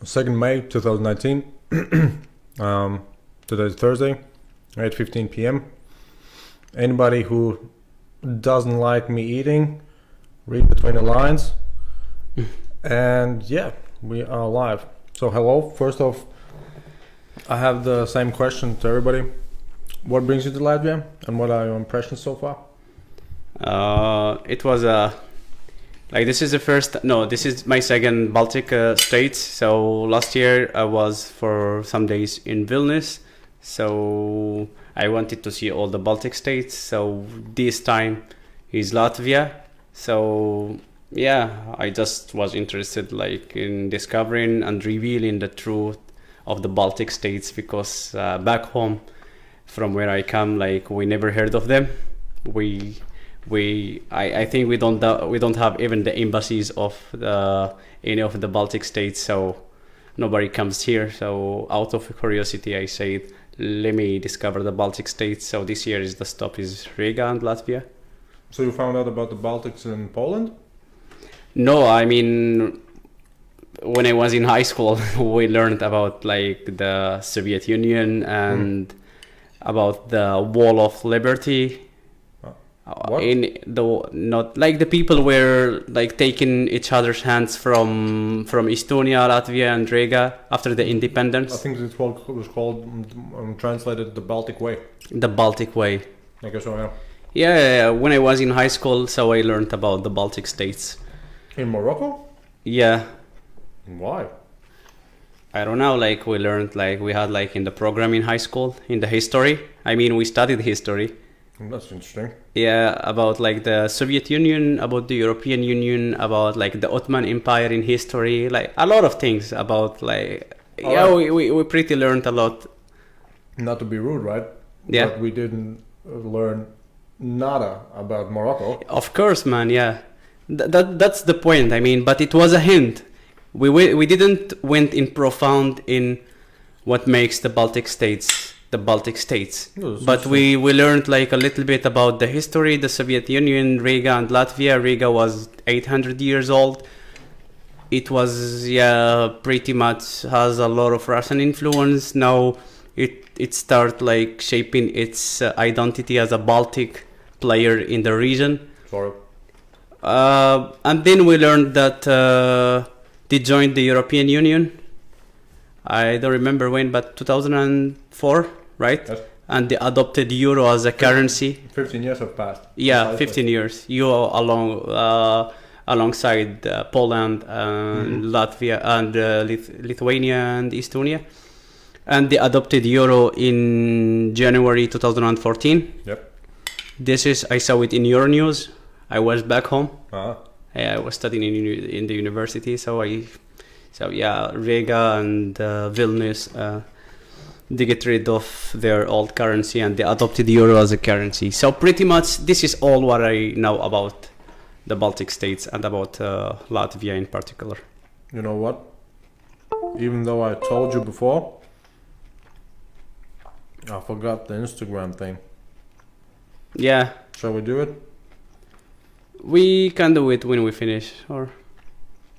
2nd May 2019. Today's Thursday, 8:15 p.m. Anybody who doesn't like me eating, read between the lines. And yeah, we are live. So hello. First off, I have the same question to everybody. What brings you to Latvia, and what are your impressions so far? It was this is my second Baltic state. So last year I was for some days in Vilnius. So I wanted to see all the Baltic states. So this time is Latvia. So yeah, I just was interested in discovering and revealing the truth of the Baltic states, because back home from where I come, we never heard of them. I think we don't have even the embassies of any of the Baltic states, so nobody comes here. So out of curiosity, I said, let me discover the Baltic states. So this year the stop is Riga and Latvia. So you found out about the Baltics in Poland? No, I mean, when I was in high school, we learned about the Soviet Union and about the Wall of Liberty. What? The people were taking each other's hands from Estonia, Latvia, and Riga after the independence. I think it was called translated the Baltic Way. The Baltic Way. I guess so, yeah. Yeah, when I was in high school, so I learned about the Baltic states. In Morocco? Yeah. Why? I don't know. We learned we had in the program in high school, in the history. I mean, we studied history. That's interesting. Yeah, about the Soviet Union, about the European Union, about the Ottoman Empire in history, a lot of things about we pretty learned a lot. Not to be rude, right? Yeah. But we didn't learn nada about Morocco. Of course, man. Yeah, that's the point. I mean, but it was a hint. We didn't went in profound in what makes the Baltic states. But we learned a little bit about the history, the Soviet Union, Riga and Latvia. Riga was 800 years old. It was pretty much has a lot of Russian influence. Now it start shaping its identity as a Baltic player in the region. Sorry. And then we learned that they joined the European Union. I don't remember when, but 2004. Right? Yes. And they adopted euro as a currency. 15 years have passed. Yeah, 15 years. Euro alongside Poland and Latvia and Lithuania and Estonia. And they adopted euro in January 2014. Yep. I saw it in Euronews. I was back home. Uh-huh. I was studying in the university. So Riga and Vilnius. They get rid of their old currency and they adopted the euro as a currency. So pretty much this is all what I know about the Baltic states and about Latvia in particular. You know what? Even though I told you before, I forgot the Instagram thing. Yeah. Shall we do it? We can do it when we finish, or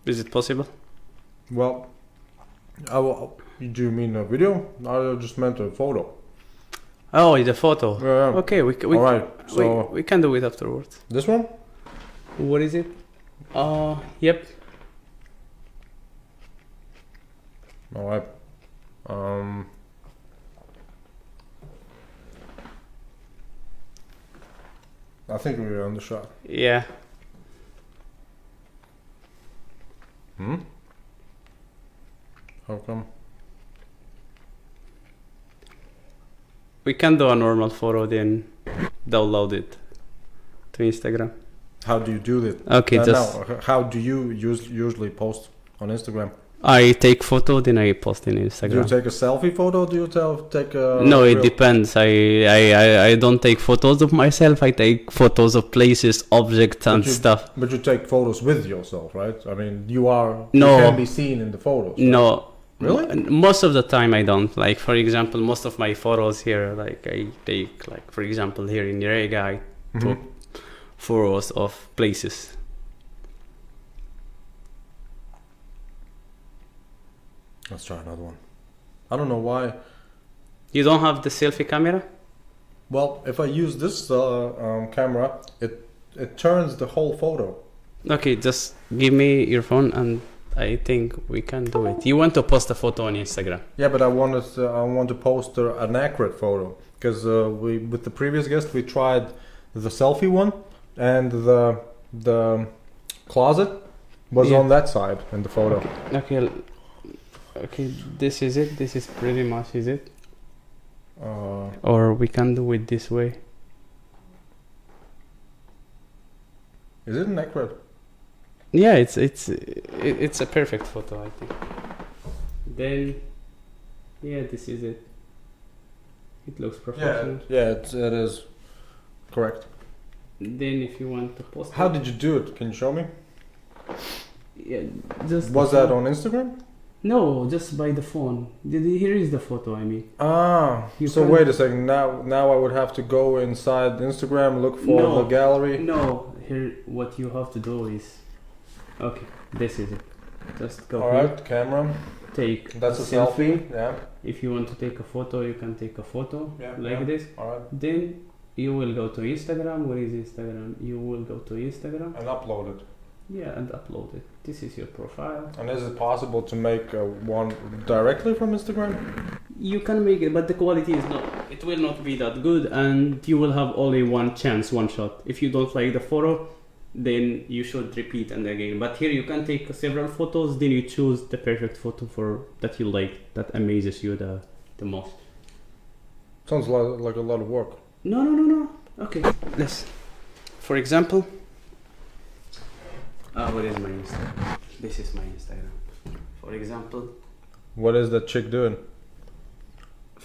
is it possible? Well, I will. Do you mean a video? I just meant a photo. Oh, the photo. Yeah. Okay, we All right. So we can do it afterwards. This one? What is it? Yep. All right. I think we're on the shot. Yeah. How come? We can do a normal photo, then download it to Instagram. How do you do that? Okay, how do you usually post on Instagram? I take photo, then I post in Instagram. Do you take a selfie photo? Do you take a... No, it depends. I don't take photos of myself. I take photos of places, objects, and stuff. But you take photos with yourself, right? I mean, you No. can be seen in the photos. Right? No. Really? Most of the time I don't. For example, most of my photos here, I take, for example, here in Riga, I took photos of places. Let's try another one. I don't know why. You don't have the selfie camera? Well, if I use this camera, it turns the whole photo. Okay, just give me your phone and I think we can do it. You want to post a photo on Instagram? Yeah, but I want to post an accurate photo because we with the previous guest we tried the selfie one and the closet was Yeah. on that side in the photo. Okay, this is it. This is pretty much is it. Uh, Or we can do it this way. is it an accurate? Yeah, it's a perfect photo, I think. Then, yeah, this is it. It looks professional. Yeah, it is correct. Then, if you want to post, How did you do it? Can you show me? Yeah, just Was that on Instagram? No, just by the phone. Here is the photo. I mean. Ah, You so can- wait a second. Now I would have to go inside Instagram, look for No. the gallery. No, here what you have to do is, okay, this is it. Just go All here, right, camera. take That's a selfie. Yeah. If you want to take a photo, you can take a photo Yeah, like yeah. this. All right. Then you will go to Instagram. Where is Instagram? You will go to Instagram. And upload it. Yeah, and upload it. This is your profile. And is it possible to make one directly from Instagram? You can make it, but the quality is not. It will not be that good, and you will have only one chance, one shot. If you don't like the photo, then you should repeat and again. But here you can take several photos. Then you choose the perfect photo for that you like, that amazes you the most. Sounds like a lot of work. No. Okay, let's. For example, what is my Instagram? This is my Instagram. For example, What is that chick doing?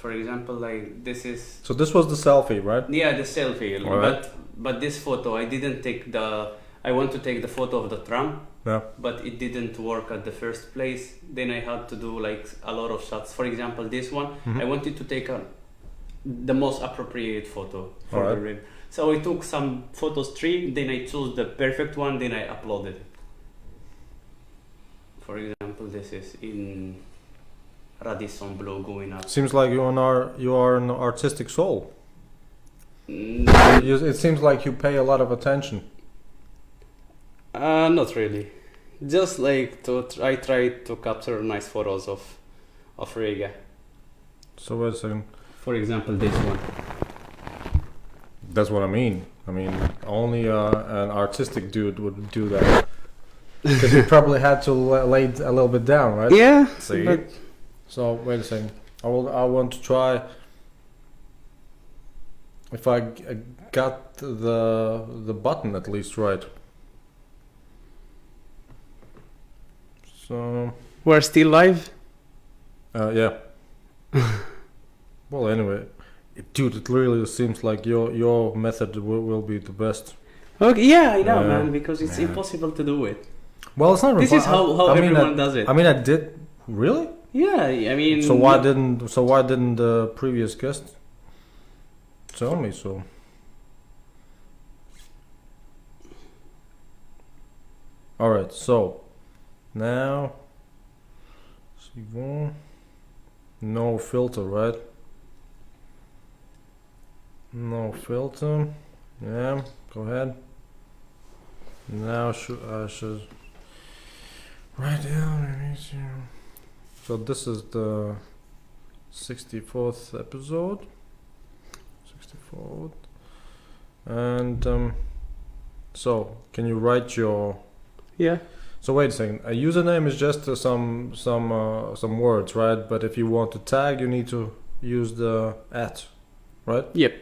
like this is. So this was the selfie, right? Yeah, the selfie. Alright. But this photo, I didn't take the. I want to take the photo of the tram, Yeah. but it didn't work at the first place. Then I had to do like a lot of shots. For example, this one, Mhm. I wanted to take the most appropriate photo for Alright. the reel. So I took some photos, three. Then I chose the perfect one. Then I uploaded it. For example, this is in Radisson Blue going up. Seems like you are an artistic soul. Mm, It seems like you pay a lot of attention. Not really. Just like I tried to capture nice photos of Riga. So wait a second. For example, this one. That's what I mean. I mean, only an artistic dude would do that. Because you probably had to lay it a little bit down, right? Yeah. See? But So wait a second. I want to try. If I got the button at least right. So we're still live. yeah. Well, anyway, dude, it really seems like your method will be the best. Okay. Yeah, I know, Yeah. man. Because it's Yeah. impossible to do it. Well, it's not. This is how I mean, everyone does it. I mean, I did really. Yeah, I mean. So why didn't the previous guest tell me so? All right, so now no filter, right? No filter. Yeah, go ahead. Now I should write down. So this is the 64th episode. 64th. And so can you write your? Yeah. So wait a second. A username is just some words, right? But if you want to tag, you need to use the @ right? Yep.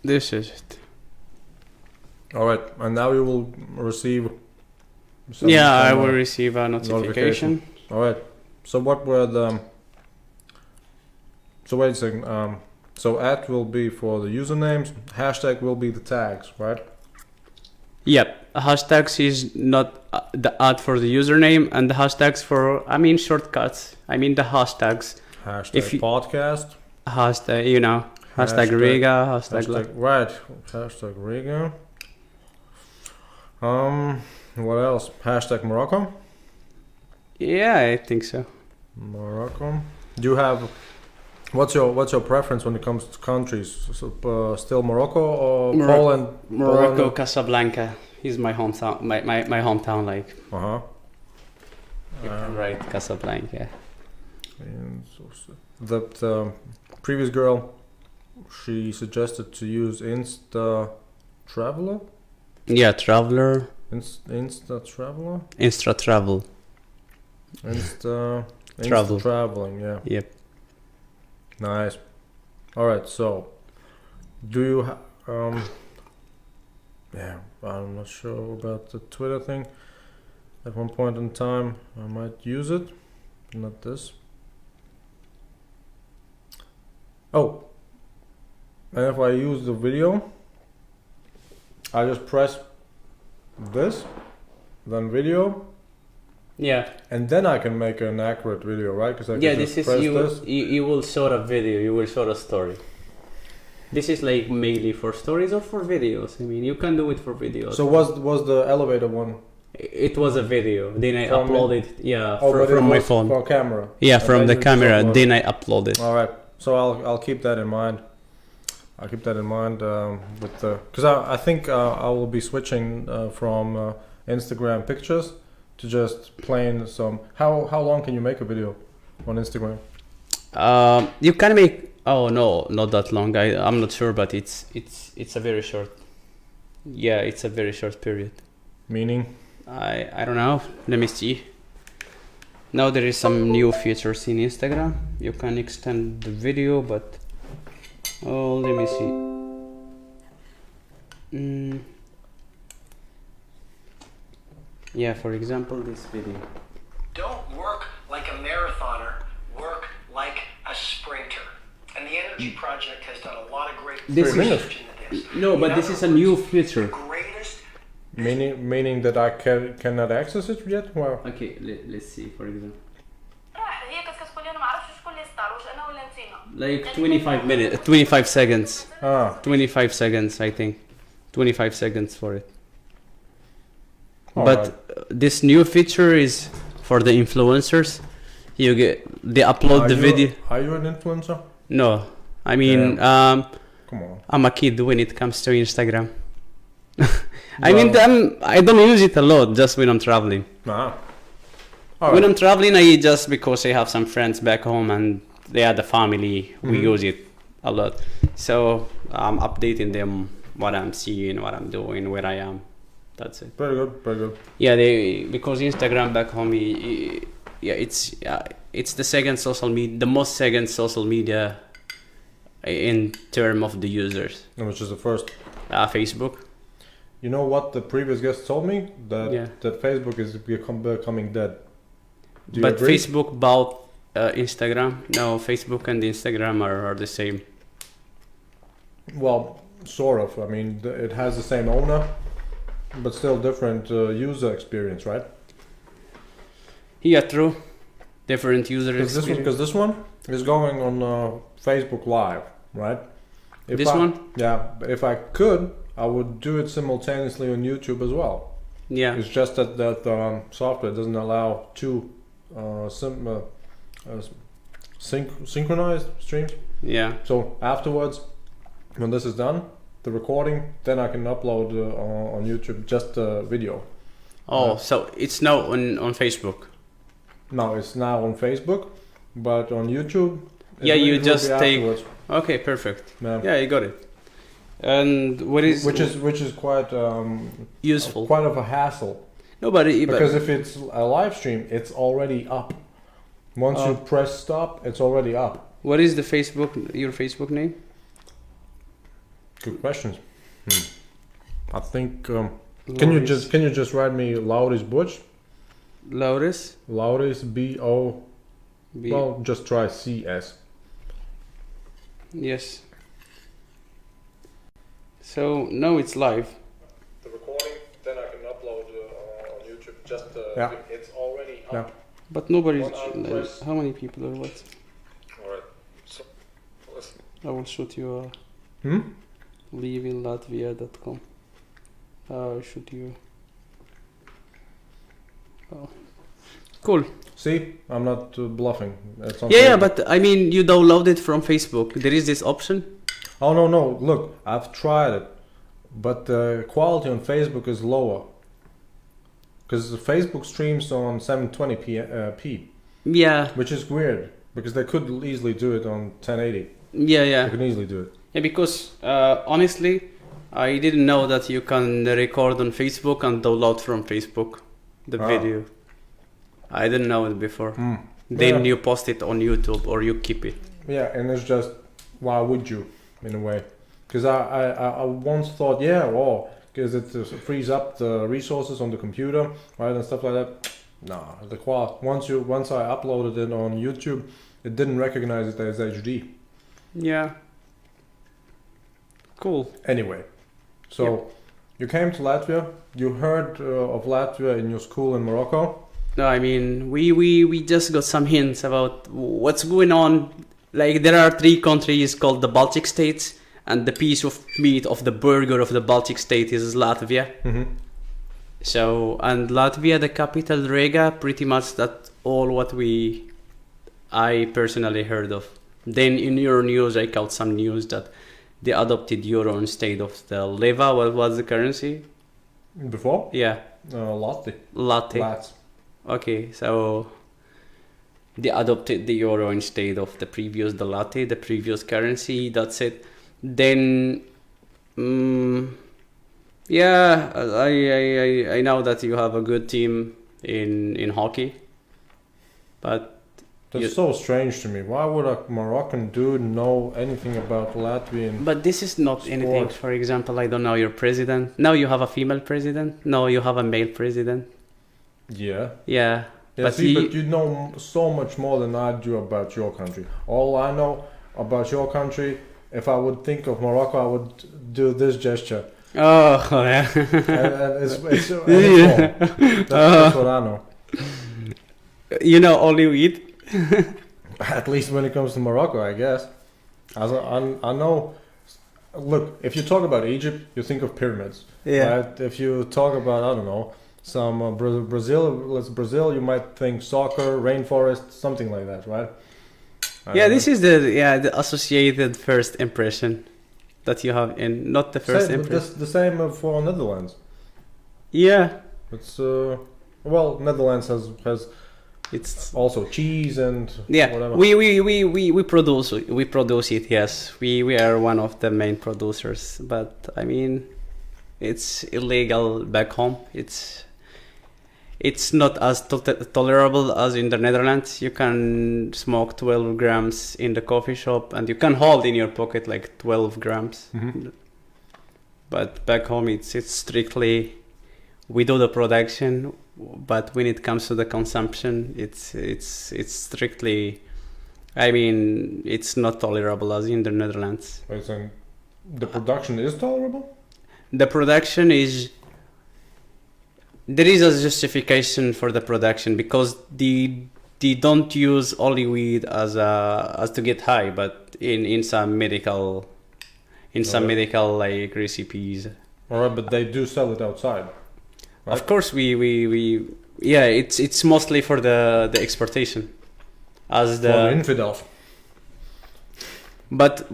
This is it. All right, and now you will receive. I some, will receive a So @ will be for the usernames, hashtag will be the tags, right? Yep, hashtags is not the @ for the username, and the hashtags for, I mean, shortcuts. I mean the hashtags. Hashtag podcast. Hashtag, you know, hashtag Riga, hashtag right, hashtag Riga. What else? Hashtag Morocco. Yeah, I think so. Morocco. Do you have? What's your preference when it comes to countries? So, still Morocco or Poland? Morocco, Poland? Casablanca is my hometown. My hometown, like. Right, Casablanca. And so the previous girl, she suggested to use Insta Traveler. Yeah, Traveler. Insta Traveler. Insta Travel. Insta Travel. Traveling. Yeah. Yep. Nice. All right. So, do you? Yeah, I'm not sure about the Twitter thing. At one point in time, I might use it, but not this. Oh, and if I use the video, I just press this, then video, Yeah. and then I can make an accurate video, right? Because I can This just is press you. this. You will show a video. You will show a story. This is like mainly for stories or for videos. I mean, you can do it for videos. So was the elevator one? It was a video. Then I From uploaded. Yeah, but from it my was phone. for camera. Yeah, And from then the you just camera. upload Then I uploaded. All right. So I'll keep that in mind. I'll keep that in mind with the because I think I will be switching from Instagram pictures to just plain some. How long can you make a video on Instagram? You can make. Oh no, not that long. I'm not sure, but it's a very short. Yeah, it's a very short period. Meaning? I don't know. Let me see. Now there is some new features in Instagram. You can extend the video, but let me see. Yeah, for example, this video. Don't work like a marathoner, work like a sprinter. And the Energy Project has done a lot of great This research into this. No, but this is a new feature. Greatest Meaning that I cannot access it yet? Well, Okay, let's see, for example. هي كنت كتقول لي انا ما عرفتش شكون اللي ستار واش انا ولا نتينا Like 25 minutes, 25 seconds. 25 ah, seconds, I think. 25 seconds for it. all But right. this new feature is for the influencers. They upload the video. Are you an influencer? No, I mean, Come on. I'm a kid when it comes to Instagram. I Well- mean, I don't use it a lot, just when I'm traveling. Nah. All When right. I'm traveling, I just because I have some friends back home and they are the family, we Mhm. use it a lot. So I'm updating them what I'm seeing, what I'm doing, where I am. That's it. Very good. Very good. Yeah, because Instagram back home, yeah, it's the second social media, the most second social media in term of the users. Which is the first. Facebook. You know what the previous guest told me? Yeah. That Facebook is becoming dead. Do you But agree? Facebook bought Instagram. No, Facebook and Instagram are the same. Well, sort of. I mean, it has the same owner, but still different user experience, right? Yeah, true. Different user Because experience. this one is going on Facebook Live, right? This one? Yeah. But if I could, I would do it simultaneously on YouTube as well. Yeah. It's just that software doesn't allow two synchronized streams. Yeah. So afterwards, when this is done, the recording, then I can upload on YouTube just the video. Oh, so it's now on Facebook. No, it's now on Facebook, but on YouTube. Yeah, you it will just be take- afterwards. Okay, perfect. Yeah. Yeah, you got it. And Which is quite useful. quite of a hassle No, but because if it's a live stream, it's already up. Once you press stop, it's already up. what is your Facebook name? Good questions. I think. Can you just write me Lauris Butch? Lauris. Lauris B-O. Well, just try CS. Yes. So now it's live. The recording, then I can upload on YouTube. Just it's already up. Yeah. But nobody's. Press. How many people are what? Alright. So listen. I will shoot you. Hmm? Liveinlatvia.com. I'll shoot you. Oh. Cool. See, I'm not bluffing. It's on Yeah, Facebook. but I mean, you download it from Facebook. There is this option. Oh no! Look, I've tried it, but the quality on Facebook is lower. Because Facebook streams on 720p, Yeah. which is weird. Because they could easily do it on 1080. Yeah. They can easily do it. Yeah, because honestly, I didn't know that you can record on Facebook and download from Facebook the video. I didn't know it before. Then you post it on YouTube or you keep it. Yeah, and it's just, why would you, in a way? Because I once thought, because it frees up the resources on the computer, right, and stuff like that. Nah, the quality. Once I uploaded it on YouTube, it didn't recognize it as HD. Yeah. Cool. Anyway, so you came to Latvia. You heard of Latvia in your school in Morocco. No, I mean, we just got some hints about what's going on. Like, there are 3 countries called the Baltic states, and the piece of meat of the burger of the Baltic state is Latvia. Mm-hmm. So, and Latvia, the capital Riga, pretty much that's all what I personally heard of. Then in your news, I caught some news that they adopted euro instead of the leva. What was the currency? Before? Yeah. Latte. Lats. Okay, so they adopted the euro instead of the previous the previous currency. That's it. Then, yeah, I know that you have a good team in hockey, but that's so strange to me. Why would a Moroccan dude know anything about Latvian? But this is not anything. Sport. For example, I don't know your president. Now you have a female president. No, you have a male president. Yeah. Yeah. But you know so much more than I do about your country. All I know about your country, if I would think of Morocco, I would do this gesture. Oh, yeah. and it's wrong. That's what I know. You know only weed? At least when it comes to Morocco, I guess. I know. Look, if you talk about Egypt, you think of pyramids. Yeah. Right? If you talk about, I don't know, some Brazil, you might think soccer, rainforest, something like that, right? Yeah, this is the associated first impression that you have in not the first impression. The same for Netherlands. Yeah. It's Netherlands has it's also cheese and whatever. We produce it. Yes, we are one of the main producers. But I mean, it's illegal back home. It's not as tolerable as in the Netherlands. You can smoke 12 grams in the coffee shop, and you can hold in your pocket like 12 grams. Mm-hmm. But back home, it's strictly we do the production, but when it comes to the consumption, it's strictly. I mean, it's not tolerable as in the Netherlands. Wait, so the production is tolerable? The production is. There is a justification for the production because they don't use only weed as to get high, but in some medical medical like recipes. All right, but they do sell it outside. Right? Of course, we it's mostly for the exportation, as the infidels. But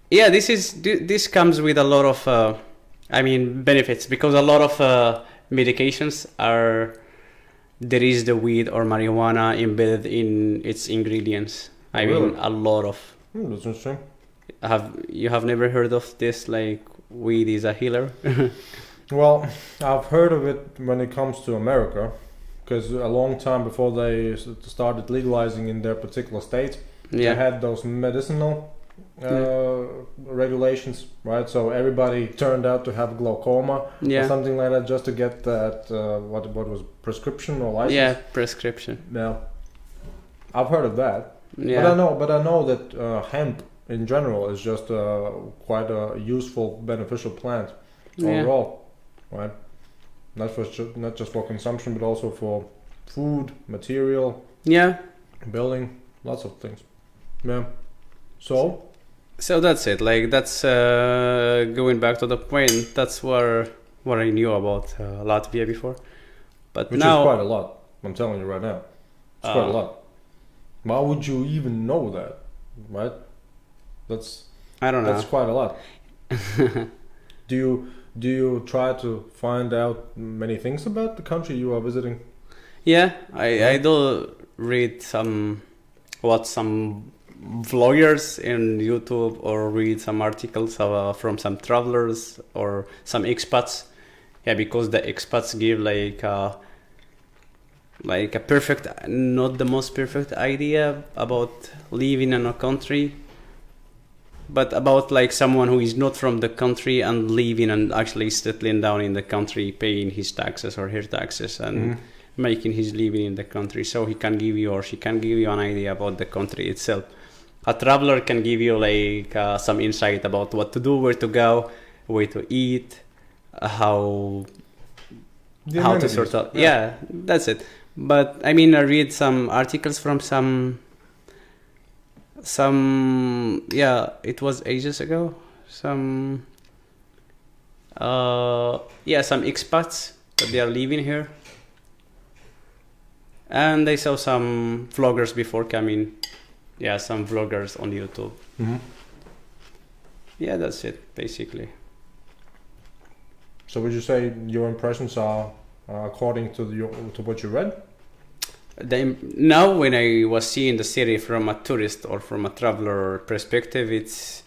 this comes with a lot of benefits because a lot of medications there is the weed or marijuana embedded in its ingredients. Really? A lot of. That's interesting. You have never heard of this? Like weed is a healer. Well, I've heard of it when it comes to America, because a long time before they started legalizing in their particular states, they had those medicinal regulations, right? So everybody turned out to have glaucoma or something like that, just to get that what was prescription or license? Yeah, prescription. Now, I've heard of that. Yeah. But I know that hemp in general is just quite a useful, beneficial plant Yeah. overall, right? Not just for consumption, but also for food, material, Yeah. building, lots of things. Yeah. So So that's it. Like that's going back to the point. That's what I knew about Latvia before, but which now is quite a lot. I'm telling you right now, it's quite a lot. Why would you even know that, right? I don't know. That's quite a lot. Do you try to find out many things about the country you are visiting? Yeah, I do read some vloggers in YouTube or read some articles from some travelers or some expats. Yeah, because the expats give like a perfect, not the most perfect idea about living in a country, but about like someone who is not from the country and living and actually settling down in the country, paying his taxes or her taxes and making his living in the country. So he can give you or she can give you an idea about the country itself. A traveler can give you like some insight about what to do, where to go, where to eat, how to sort out. Yeah, that's it. But I mean, I read some articles from some it was ages ago. Some expats that they are living here, and I saw some vloggers before coming. Yeah, some vloggers on YouTube. Mm-hmm. Yeah, that's it basically. So would you say your impressions are according to what you read? Now, when I was seeing the city from a tourist or from a traveler perspective, it's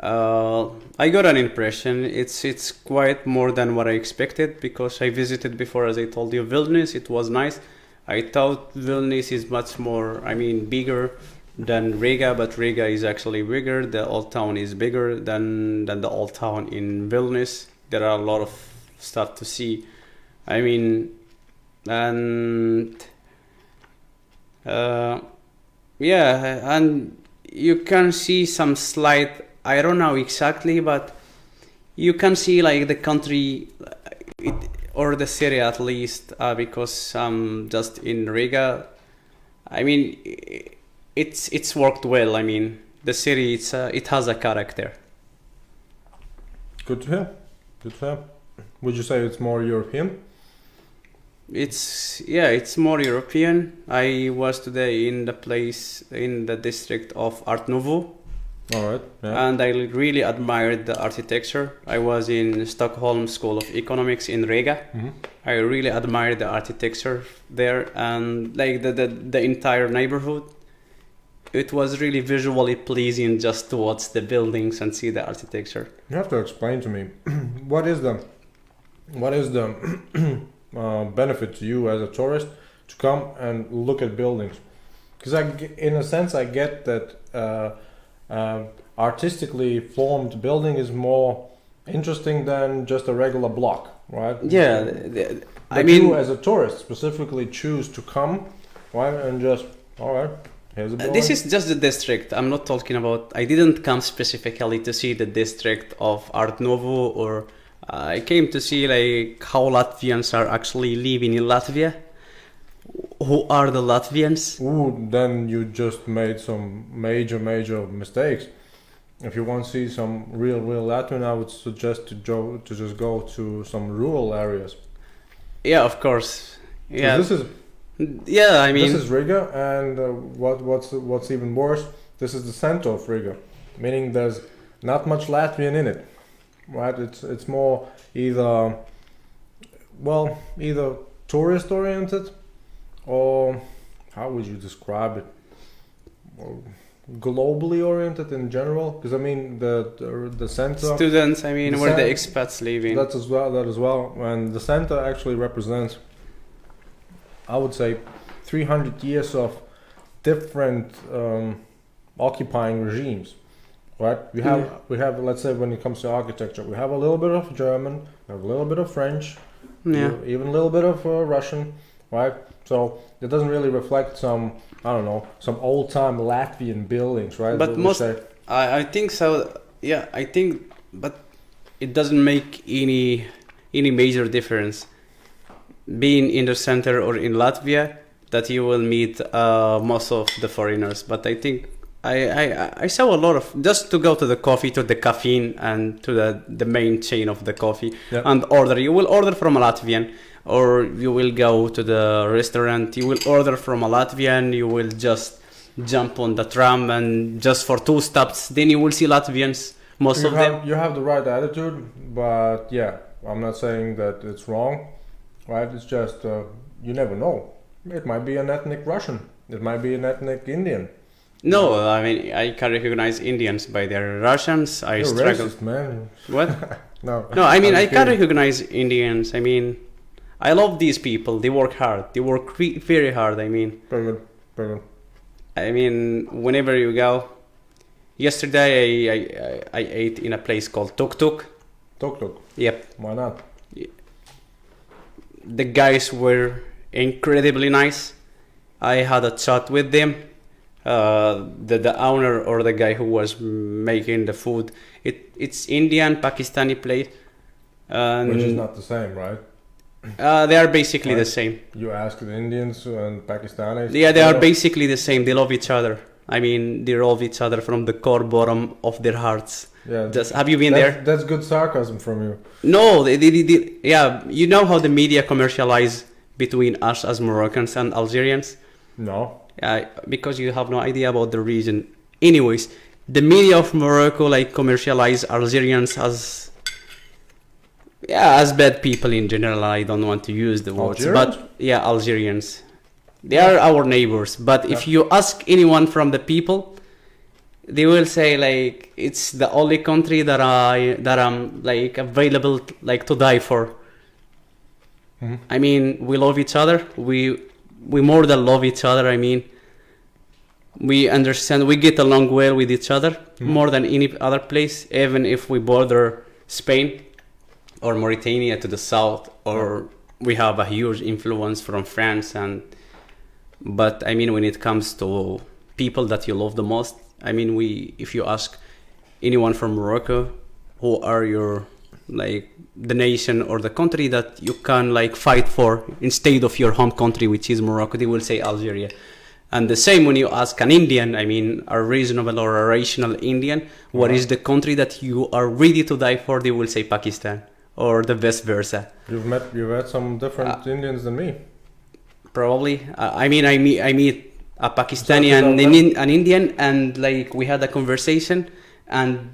I got an impression. It's quite more than what I expected because I visited before, as I told you, Vilnius. It was nice. I thought Vilnius is much more, bigger than Riga, but Riga is actually bigger. The old town is bigger than the old town in Vilnius. There are a lot of stuff to see. And you can see some slight, I don't know exactly, but you can see like the country or the city at least, because just in Riga, it's worked well. The city, it has a character. Good to hear. Would you say it's more European? It's more European. I was today in the district of Art Nouveau. All right. Yeah. And I really admired the architecture. I was in Stockholm School of Economics in Riga. Mm-hmm. I really admired the architecture there and like the entire neighborhood. It was really visually pleasing just to watch the buildings and see the architecture. You have to explain to me what is the benefit to you as a tourist to come and look at buildings, because in a sense I get that artistically formed building is more interesting than just a regular block, right? Yeah, but you as a tourist specifically choose to come, right, and just here's a building. This is just the district. I'm not talking about. I didn't come specifically to see the district of Art Nouveau, or I came to see like how Latvians are actually living in Latvia. Who are the Latvians? Ooh, then you just made some major mistakes. If you want to see some real Latvian, I would suggest to just go to some rural areas. Yeah, of course. Yeah. So this is Riga, and what's even worse, this is the center of Riga, meaning there's not much Latvian in it, right? It's more either tourist oriented, or how would you describe it? Or globally oriented in general, because the center students. Where the expats living. That as well, and the center actually represents, I would say, 300 years of different occupying regimes, right? We have, let's say, when it comes to architecture, we have a little bit of German, we have a little bit of French, even a little bit of Russian, right? So it doesn't really reflect some old-time Latvian buildings, right? But I think so. Yeah, I think, but it doesn't make any major difference being in the center or in Latvia that you will meet most of the foreigners. But I think I saw a lot of just to go to the coffee, to the caffeine, and to the main chain of the coffee and order. You will order from a Latvian, or you will go to the restaurant. You will order from a Latvian. You will just jump on the tram and just for 2 stops, then you will see Latvians. Most of them. You have the right attitude, but yeah, I'm not saying that it's wrong, right? It's just you never know. It might be an ethnic Russian. It might be an ethnic Indian. No, I mean I can recognize Indians by their Russians. You're struggle. Racist, man. What? No. No, I mean I'm I can kidding. recognize Indians. I mean, I love these people. They work hard. They work very hard. I mean. Very good. Very good. I mean, whenever you go. Yesterday I ate in a place called Tuk Tuk. Tuk tuk. Yep. Why not? The guys were incredibly nice. I had a chat with them. The owner or the guy who was making the food. It's Indian Pakistani place. Which is not the same, right? They are basically Right. the same. You ask the Indians and Pakistanis. Yeah, they are basically the same. They love each other. I mean, they love each other from the core bottom of their hearts. Yeah. Have you been there? That's good sarcasm from you. No, yeah. You know how the media commercialize between us as Moroccans and Algerians? No. Because you have no idea about the region. Anyways, the media of Morocco like commercialize Algerians as bad people in general. I don't want to use the words, Algerians? but yeah, Algerians. They are our neighbors. But if you ask anyone from the people, they will say like it's the only country that I'm like available like to die for. Mm-hmm. I mean, we love each other. We more than love each other. I mean, we understand. We get along well with each other more than any other place. Even if we border Spain or Mauritania to the south, or we have a huge influence from France. But I mean, when it comes to people that you love the most, I mean, if you ask anyone from Morocco, who are your like the nation or the country that you can like fight for instead of your home country, which is Morocco, they will say Algeria. And the same when you ask an Indian, I mean, a reasonable or a rational Indian, what is the country that you are ready to die for? They will say Pakistan, or the vice versa. You've met some different Indians than me. Probably. I meet a Pakistani and an Indian, and like we had a conversation, and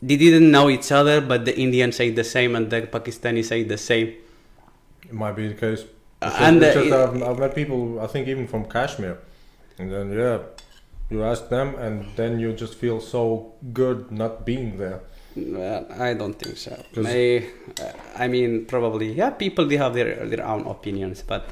they didn't know each other, but the Indian said the same and the Pakistani said the same. It might be the case. I've met people, I think even from Kashmir, and then you ask them, and then you just feel so good not being there. I don't think so. I mean, probably, people they have their own opinions, but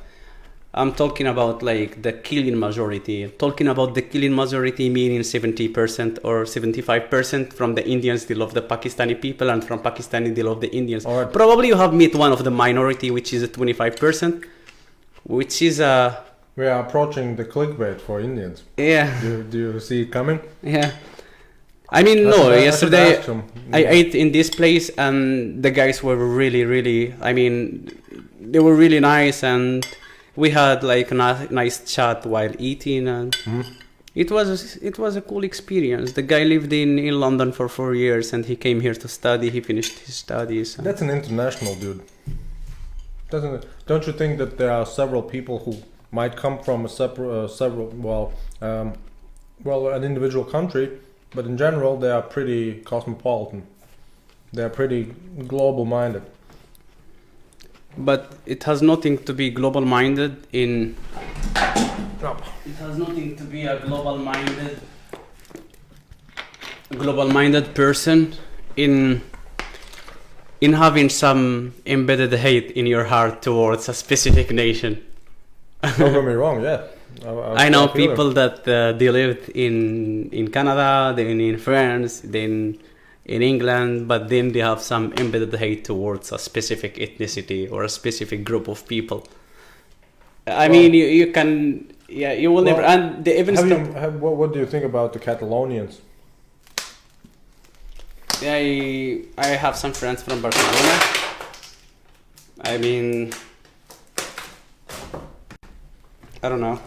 I'm talking about like the killing majority. Talking about the killing majority meaning 70% or 75% from the Indians they love the Pakistani people, and from Pakistani they love the Indians. Right. Probably you have met one of the minority, which is 25%, which is We are approaching the clickbait for Indians. yeah. Do you see it coming? Yeah. I mean, yesterday I ate in this place and the guys were really, I mean, they were really nice, and we had like a nice chat while eating, and it was a cool experience. The guy lived in London for 4 years, and he came here to study. He finished his studies. That's an international dude. Don't you think that there are several people who might come from an individual country, but in general they are pretty cosmopolitan. They are pretty global minded. But it has nothing to be global minded in. No. It has nothing to be a global minded person in having some embedded hate in your heart towards a specific nation. Don't get me wrong, yeah. I know feel people that they lived in Canada, then in France, then in England, but then they have some embedded hate towards a specific ethnicity or a specific group of people. I mean, you can, you will never. And they even what do you think about the Catalonians? I have some friends from Barcelona. I mean, I don't know.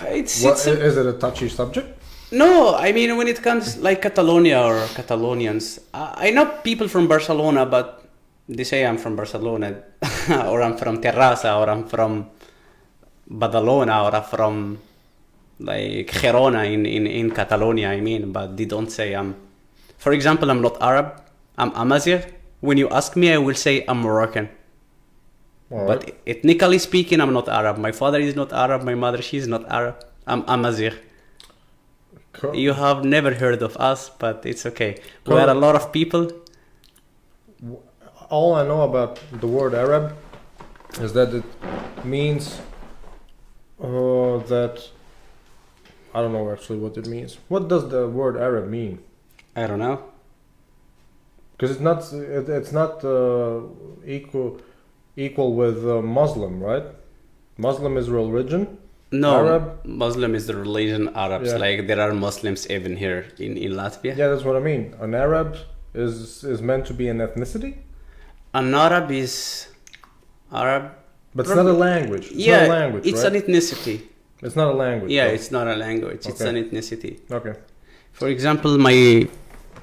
Is it a touchy subject? No, I mean when it comes like Catalonia or Catalonians, I know people from Barcelona, but they say I'm from Barcelona, or I'm from Terrassa, or I'm from Badalona, or I'm from like Gerona in Catalonia. I mean, but they don't say I'm. For example, I'm not Arab. I'm Amazigh. When you ask me, I will say I'm Moroccan. All But right. ethnically speaking, I'm not Arab. My father is not Arab. My mother, she's not Arab. I'm Amazigh. Cool. You have never heard of us, but it's okay. Cool. We are a lot of people. All I know about the word Arab is that it means that I don't know actually what it means. What does the word Arab mean? I don't know. Because it's not equal with Muslim, right? Muslim is religion. No, Arab? Muslim is the religion. Arabs, Yeah. like there are Muslims even here in Latvia. Yeah, that's what I mean. An Arab is meant to be an ethnicity, An Arab is Arab. but it's not a language. It's Yeah, not a language, it's right? an ethnicity. It's not a language. Yeah, though. it's not a language. It's Okay. an ethnicity. Okay. For example,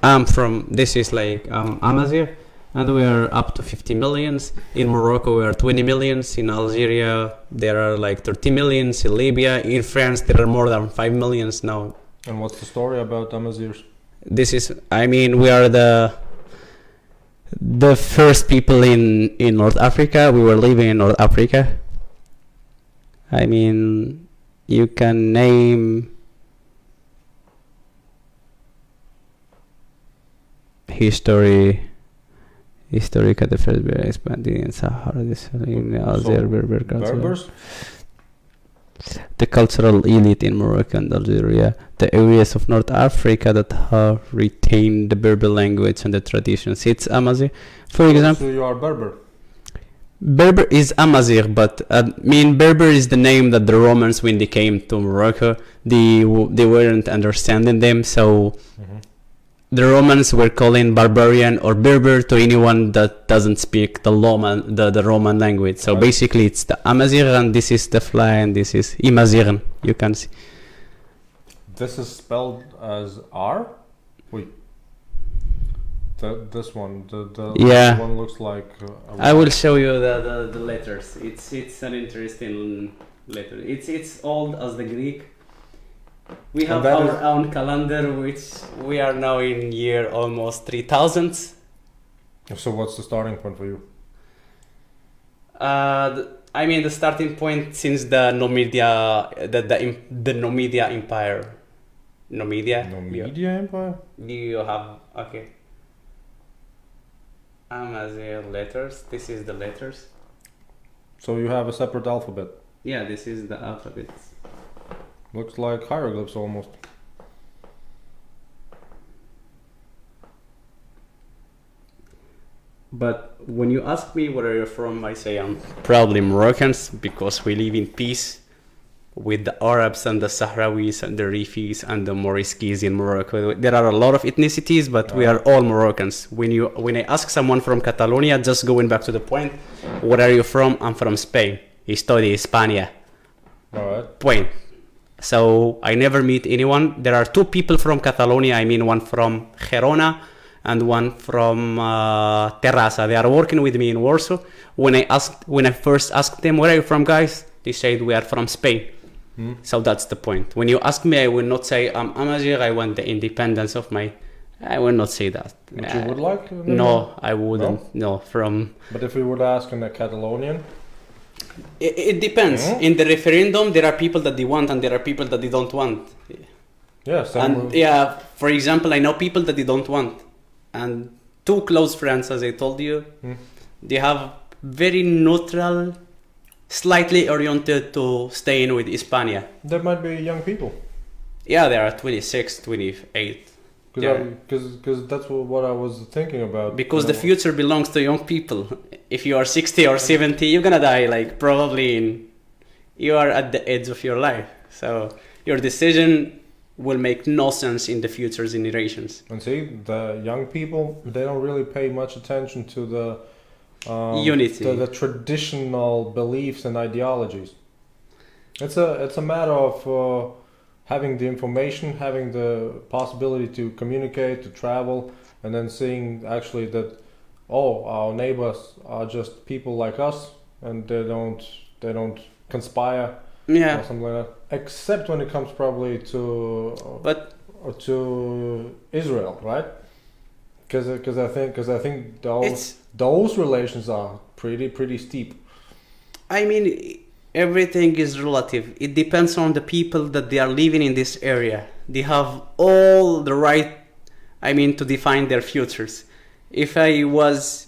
I'm from. This is like Amazigh, and we are up to 50 millions. In Morocco, we are 20 millions. In Algeria, there are like 30 millions. In Libya, in France, there are more than 5 millions now. And what's the story about Amazirs? This is. I mean, we are the first people in North Africa. We were living in North Africa. I mean, you can name historica the first Berber expanding in Sahara, in Algeria, Berber culture. Berbers? The cultural elite in Morocco and Algeria, the areas of North Africa that have retained the Berber language and the traditions. It's Amazigh. For example, So you are Berber. Berber is Amazigh, but Berber is the name that the Romans, when they came to Morocco, they weren't understanding them, so the Romans were calling barbarian or Berber to anyone that doesn't speak the Roman language. So Right. basically, it's the Amazigh, and this is the fly, and this is Imazigh. You can see. This is spelled as R? Wait. This one, the Yeah. one looks like I will show you the letters. It's an interesting letter. It's old as the Greek. We have that our is- own calendar, which we are now in year almost 3000. So what's the starting point for you? I mean the starting point since the Numidia, the Numidia Empire. Numidia. No Media Empire? You have okay. Amazigh letters. This is the letters. So you have a separate alphabet. Yeah, this is the alphabet. Looks like hieroglyphs almost. But when you ask me where are you from, I say I'm probably Moroccans because we live in peace with the Arabs and the Sahrawis and the Rifis and the Moriskis in Morocco. There are a lot of ethnicities, but we are all Moroccans. When I ask someone from Catalonia, just going back to the point, where are you from? I'm from Spain. Estoy de España. Alright. Point. So I never meet anyone. There are two people from Catalonia. I mean, one from Gerona and one from Terrassa. They are working with me in Warsaw. When I first asked them, where are you from, guys? They said we are from Spain. So that's the point. When you ask me, I will not say I'm Amazigh. I want the independence of my. I will not say that. But you would like? No, I wouldn't. No, from. But if we would ask in a Catalonian? It depends. In the referendum, there are people that they want and there are people that they don't want. Yeah, same And with- yeah, for example, I know people that they don't want, and two close friends, as I told you, they have very neutral, slightly oriented to staying with Hispania. There might be young people. Yeah, they are 26, 28. Yeah. Because that's what I was thinking about. Because the future belongs to young people. If you are 60 or 70, you're gonna die like probably you are at the edge of your life. So your decision will make no sense in the future generations. And see, the young people, they don't really pay much attention to the Unity. the traditional beliefs and ideologies. It's a matter of having the information, having the possibility to communicate, to travel, and then seeing actually that our neighbors are just people like us, and they don't conspire Yeah, or something like that. Except when it comes probably but to Israel, right? Because I think it's, those relations are pretty steep. I mean, everything is relative. It depends on the people that they are living in this area. They have all the right, I mean, to define their futures. If I was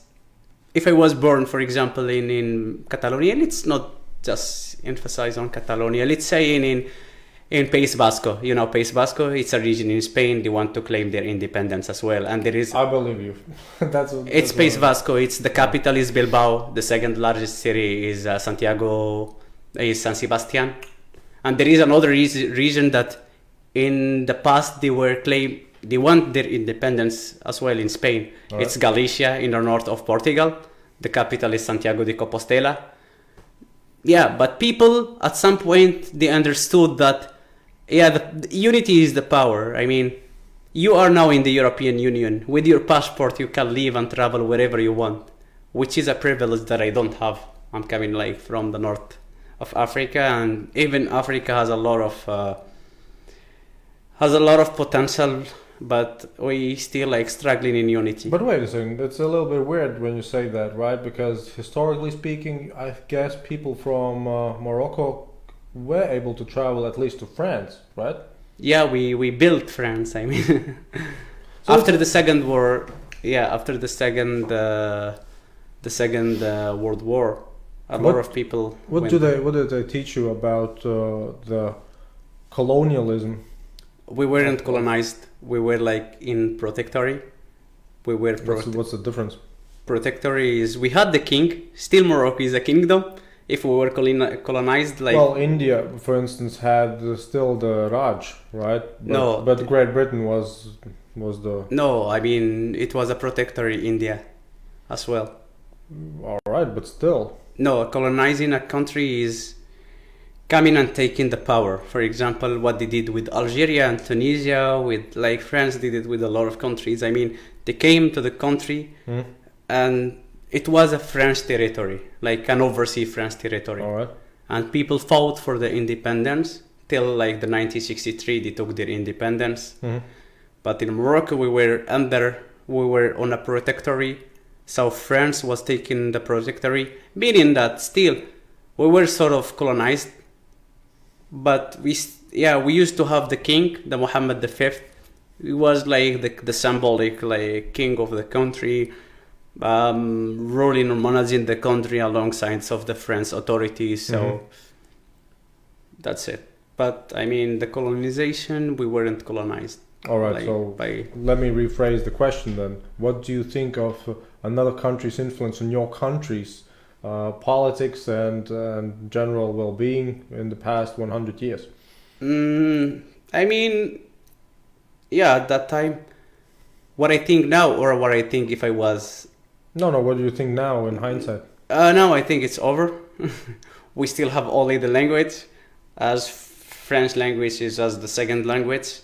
born, for example, in Catalonia, let's not just emphasize on Catalonia. Let's say in País Vasco. You know, País Vasco, it's a region in Spain. They want to claim their independence as well, and there is. I believe you. It's País Vasco. It's the capital is Bilbao. The second largest city is Santiago, is San Sebastian, and there is another region that in the past they want their independence as well in Spain. All right. It's Galicia in the north of Portugal. The capital is Santiago de Compostela. Yeah, but people at some point they understood that the unity is the power. I mean, you are now in the European Union. With your passport you can live and travel wherever you want, which is a privilege that I don't have. I'm coming like from the north of Africa, and even Africa has a lot of potential, but we still like struggling in unity. But wait a second, it's a little bit weird when you say that, right? Because historically speaking, I guess people from Morocco were able to travel at least to France, right? Yeah, we built France. I mean, So after the second war, after the second World War, a lot of people. What did they teach you about the colonialism? We weren't colonized. We were like in protectory. We were What's the difference? protectory is we had the king. Still, Morocco is a kingdom. If we were colonized, like Well, India, for instance, had still the Raj, right? But Great Britain was the. no, I mean it was a protectory India, as well. All right, but still. No, colonizing a country is coming and taking the power. For example, what they did with Algeria and Tunisia, with like France did it with a lot of countries. I mean, they came to the country and it was a French territory, like an overseas French territory. All right. And people fought for the independence till like the 1963 they took their independence. But in Morocco we were on a protectory. So France was taking the protectory, meaning that still we were sort of colonized. But we used to have the king, the Muhammad V. He was like the symbolic like king of the country, ruling or managing the country alongside of the French authorities. So that's it. But I mean, the colonization, we weren't colonized. All right. Let me rephrase the question then. What do you think of another country's influence on your country's politics and general well-being in the past 100 years? I mean, at that time, what I think now or what I think if I was... No, what do you think now in hindsight? No, I think it's over. We still have only the language, as French language is as the second language,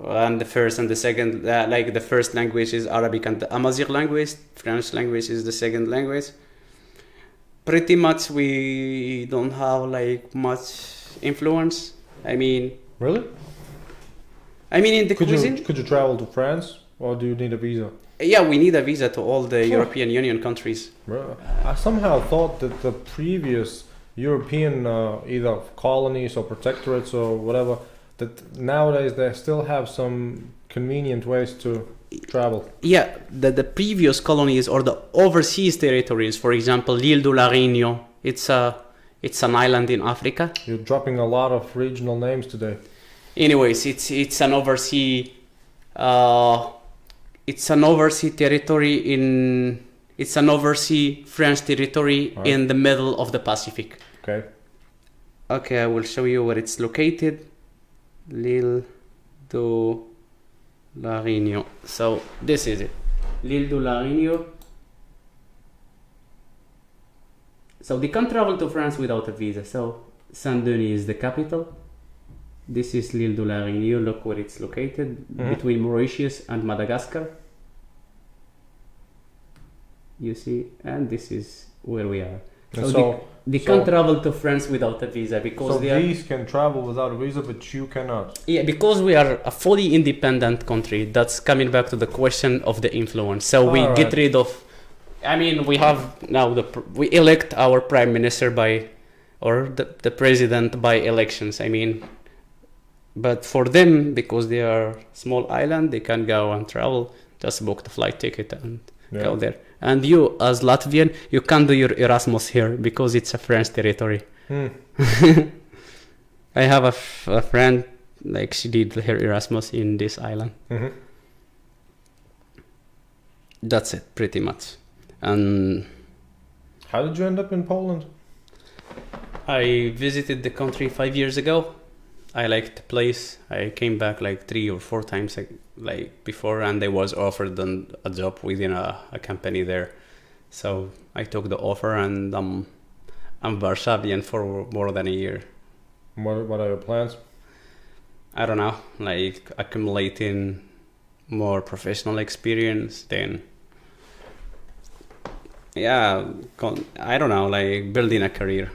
and the first and the second, like the first language is Arabic and the Amazigh language, French language is the second language. Pretty much we don't have like much influence. I mean... Really? I mean in the cuisine... Could you travel to France, or do you need a visa? Yeah, we need a visa to all the European Union countries. I somehow thought that the previous European either colonies or protectorates or whatever, that nowadays they still have some convenient ways to travel. Yeah, the previous colonies or the overseas territories, for example, l'Île de la Réunion, it's an island in Africa. You're dropping a lot of regional names today. Anyways, it's an overseas territory it's an overseas French territory in the middle of the Pacific. Okay. Okay, I will show you where it's located. L'Île du La Réunion. So this is it. L'île de La Réunion. So they can't travel to France without a visa. So Saint-Denis is the capital. This is l'île de La Réunion. Look where it's located, between Mauritius and Madagascar. You see, and this is where we are. So they can't travel to France without a visa because these can travel without a visa, but you cannot. Yeah, because we are a fully independent country. That's coming back to the question of the influence. So we get rid of. I mean, we have now we elect our prime minister or the president by elections. I mean, but for them, because they are small island, they can go and travel. Just book the flight ticket and go there. And you, as Latvian, you can't do your Erasmus here because it's a French territory. I have a friend, like she did her Erasmus in this island. That's it, pretty much. And how did you end up in Poland? I visited the country 5 years ago. I liked the place. I came back like 3 or 4 times like before, and I was offered a job within a company there. So I took the offer, and I'm Varshavian for more than a year. What are your plans? I don't know, like accumulating more professional experience, then I don't know, like building a career.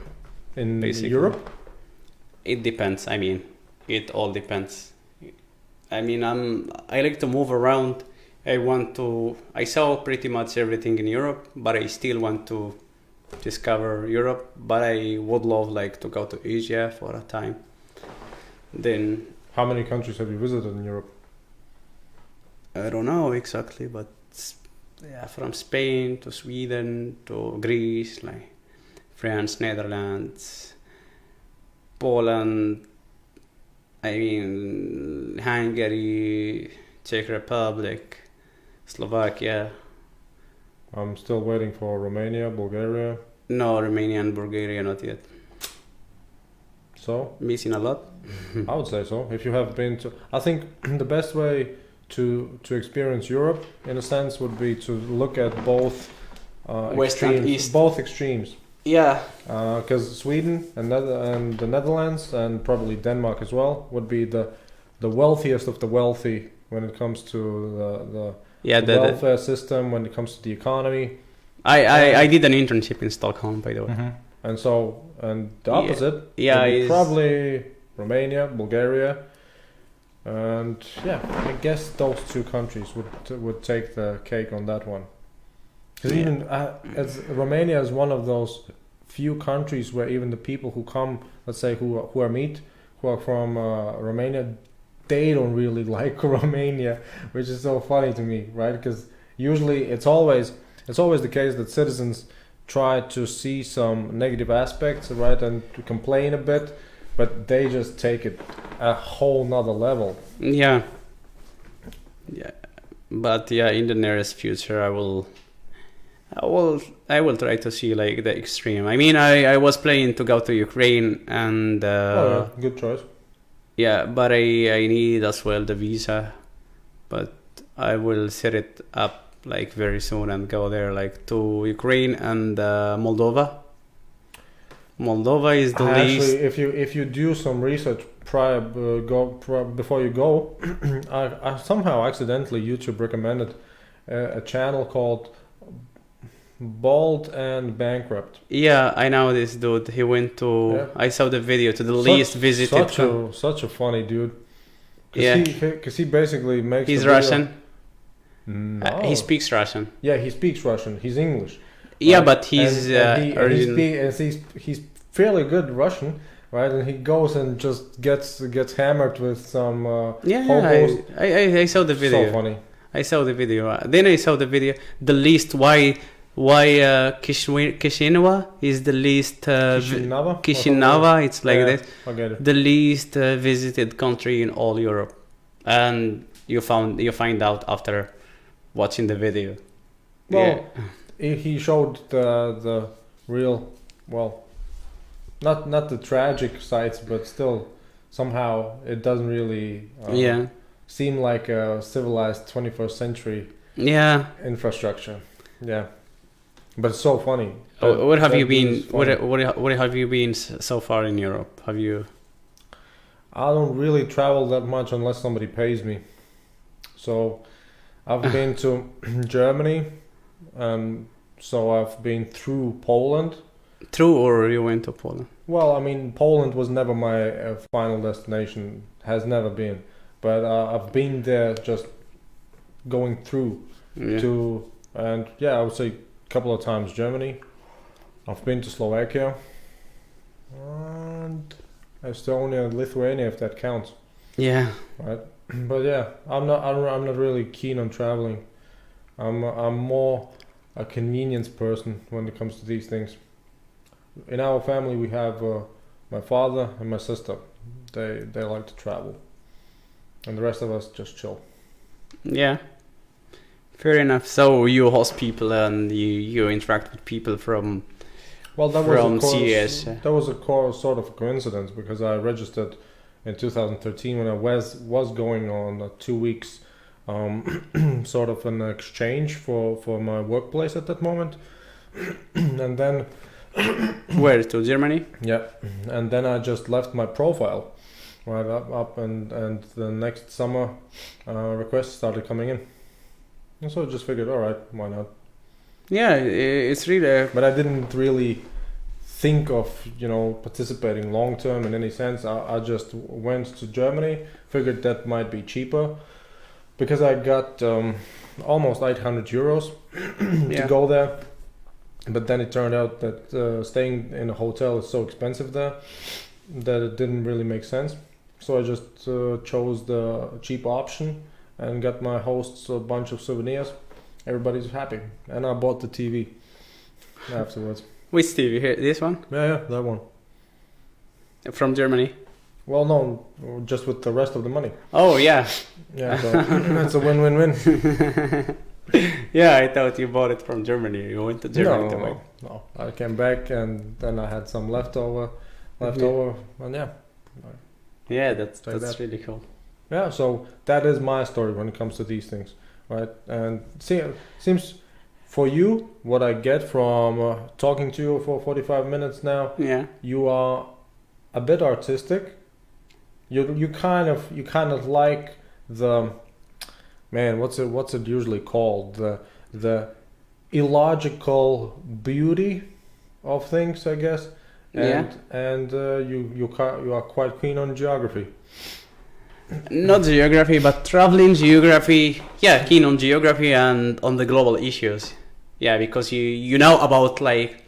In basically. Europe? It depends. I mean, it all depends. I mean, I like to move around. I saw pretty much everything in Europe, but I still want to discover Europe. But I would love like to go to Asia for a time. Then, how many countries have you visited in Europe? I don't know exactly, but from Spain to Sweden to Greece, like France, Netherlands, Poland, I mean Hungary, Czech Republic, Slovakia. I'm still waiting for Romania, Bulgaria. No, Romania and Bulgaria not yet. So? Missing a lot? I would say so. If you have been to... I think the best way to experience Europe, in a sense, would be to look at both West and East. Both extremes. Yeah. Because Sweden and the Netherlands and probably Denmark as well would be the wealthiest of the wealthy when it comes to the welfare system, when it comes to the economy. I did an internship in Stockholm, by the way. And so, and the opposite, probably Romania, Bulgaria, and I guess those two countries would take the cake on that one. Because even as Romania is one of those few countries where even the people who come, let's say who are from Romania, they don't really like Romania, which is so funny to me, right? Because usually it's always the case that citizens try to see some negative aspects, right, and to complain a bit, but they just take it a whole nother level. Yeah. But in the nearest future, I will try to see like the extreme. I mean, I was planning to go to Ukraine and good choice. Yeah, but I need as well the visa, but I will set it up like very soon and go there, like to Ukraine and Moldova. Moldova is the least. Actually, if you do some research before you go, I somehow accidentally YouTube recommended a channel called Bald and Bankrupt. Yeah, I know this dude. He went to. I saw the video to the least visited. Such a funny dude. Yeah, because he basically makes. He's Russian. No. He speaks Russian. Yeah, he speaks Russian. He's English. Yeah, right? But he's he's fairly good Russian, right? And he goes and just gets hammered with some hobos. I saw the video. So funny. I saw the video. Then I saw the video. The least why Kishinev is the least Kishinev. It's like this. The least visited country in all Europe, and you find out after watching the video. Well, he showed the real, well, not the tragic sides, but still somehow it doesn't really seem like a civilized 21st century Yeah. infrastructure. Yeah, but it's so funny. Where have you That been? is funny. Where have you been so far in Europe? Have you? I don't really travel that much unless somebody pays me. So I've been to Germany, so I've been through Poland. Through, or you went to Poland? Well, I mean, Poland was never my final destination, has never been. But I've been there just going through Yeah. to, and yeah, I would say a couple of times Germany. I've been to Slovakia and Estonia and Lithuania, if that counts. Yeah. Right. But yeah, I'm not really keen on traveling. I'm more a convenience person when it comes to these things. In our family, we have my father and my sister. They like to travel, and the rest of us just chill. Yeah. Fair enough. So you host people and you interact with people from. Well, that From was CS. That was a sort of coincidence because I registered in 2013 when I was going on 2 weeks, sort of an exchange for my workplace at that moment, and then Where, to Germany? yeah, and then I just left my profile right up and the next summer requests started coming in, and so I just figured, all right, why not? Yeah, it's really. But I didn't really think of, participating long term in any sense. I just went to Germany, figured that might be cheaper because I got almost 800 euros Yeah. to go there. But then it turned out that staying in a hotel is so expensive there that it didn't really make sense. So I just chose the cheap option and got my hosts a bunch of souvenirs. Everybody's happy, and I bought the TV afterwards. Which Steve? You hear this one? Yeah, that one. From Germany. Well, no, just with the rest of the money. Oh, yeah. Yeah, so that's a win-win-win. Yeah, I thought you bought it from Germany. You went to Germany to buy. No. I came back and then I had some leftover, and yeah. Yeah, that's Like that. really cool. Yeah, so that is my story when it comes to these things, right? And seems for you, what I get from talking to you for 45 minutes now, Yeah. you are a bit artistic. You kind of like the, man, what's it usually called, the illogical beauty of things, I guess. And you are quite keen on geography. Not geography, but traveling, geography. Yeah, keen on geography and on the global issues. Yeah, because you know about, like,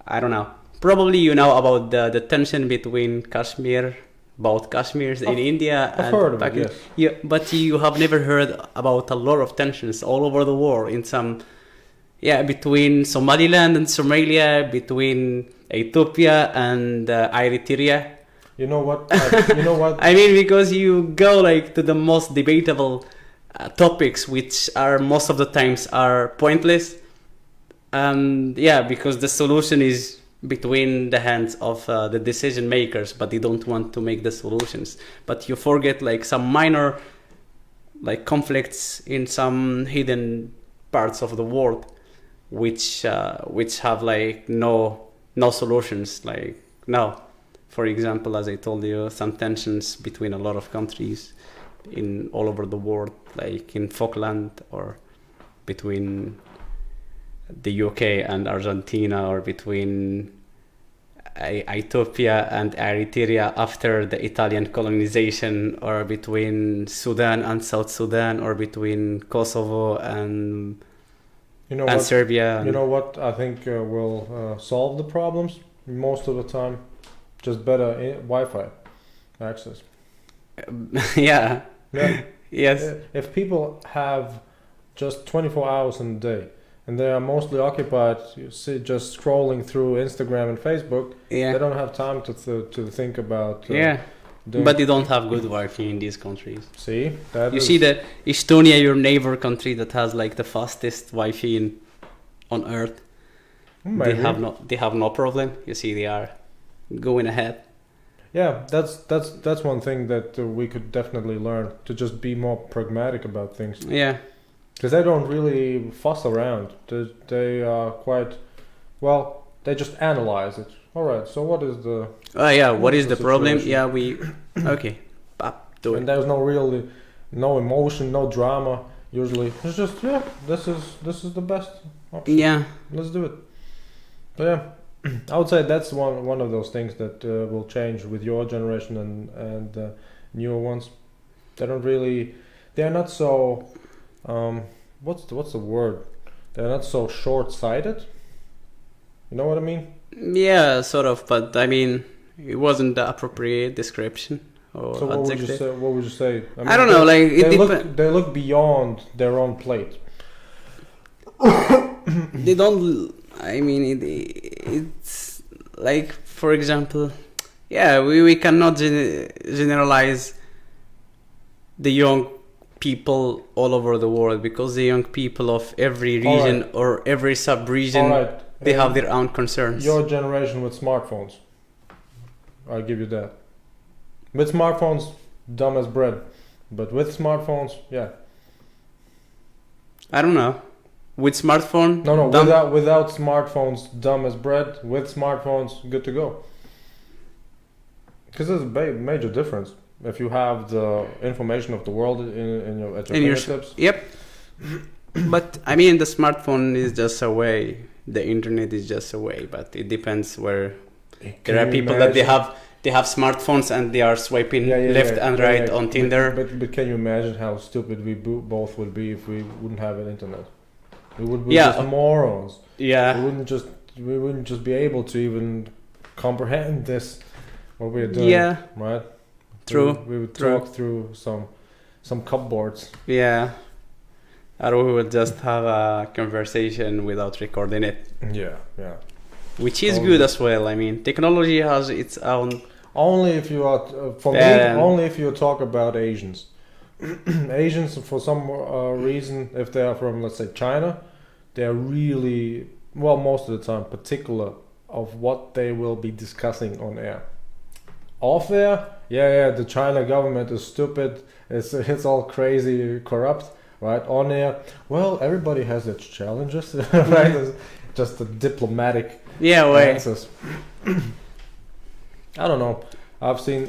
I don't know. Probably you know about the tension between Kashmir, both Kashmirs in India. I've and heard of it, Pakistan. yes. Yeah, but you have never heard about a lot of tensions all over the world in some, between Somaliland and Somalia, between Ethiopia and Eritrea. You know what? I mean, because you go like to the most debatable topics, which are most of the times are pointless. And because the solution is between the hands of the decision makers, but they don't want to make the solutions. But you forget like some minor like conflicts in some hidden parts of the world, which have like no solutions. Like no. For example, as I told you, some tensions between a lot of countries in all over the world, like in Falkland, or between the UK and Argentina, or between Ethiopia and Eritrea after the Italian colonization, or between Sudan and South Sudan, or between Kosovo and Serbia. You know what I think will solve the problems most of the time? Just better Wi-Fi access. Yeah. Yeah. Yes. If people have just 24 hours in a day and they are mostly occupied, just scrolling through Instagram and Facebook, Yeah. they don't have time to think about. But they don't have good Wi-Fi in these countries. See, see the Estonia, your neighbor country, that has like the fastest Wi-Fi on Earth. Maybe. They have no problem. You see, they are going ahead. Yeah, that's one thing that we could definitely learn, to just be more pragmatic about things. Yeah. Because they don't really fuss around. They are quite, well, they just analyze it. All right, so what is the... what is the problem? situation? Yeah, we... Okay, do And it. there's no emotion, no drama. Usually, it's just this is the best option. Yeah. Let's do it. But yeah, I would say that's one of those things that will change with your generation and newer ones. They're not so what's the word? They're not so short-sighted. You know what I mean? Yeah, sort of, but I mean, it wasn't the appropriate description or So adjective. what would you say? I, mean, I don't know, like, it they look beyond their own plate. They don't... I mean, it's like, for example, we cannot generalize the young people all over the world, because the young people of every region or every sub-region, they have their own concerns. Your generation with smartphones, I'll give you that. With smartphones, dumb as bread. But with smartphones, yeah. I don't know. With smartphone? No, dumb? without smartphones, dumb as bread. With smartphones, good to go. Because there's a major difference. If you have the information of the world at your fingertips. Yep. But I mean, the smartphone is just a way. The internet is just a way. But it depends where. There are people that they have smartphones and they are swiping left and right on Tinder. But can you imagine how stupid we both would be if we wouldn't have an internet? We would be just morons. Yeah. We wouldn't just be able to even comprehend what we're doing. Yeah. Right? True. We would talk through some cupboards. Yeah. Or we would just have a conversation without recording it. Yeah. Which is good as well. I mean, technology has its own... Only if you are, only if you talk about Asians. Asians, for some reason, if they are from, let's say, China, they're really, well, most of the time, particular of what they will be discussing on air. Off air, the China government is stupid, it's all crazy, corrupt, right? On air, well, everybody has its challenges, right? It's just the diplomatic answers. I don't know. I've seen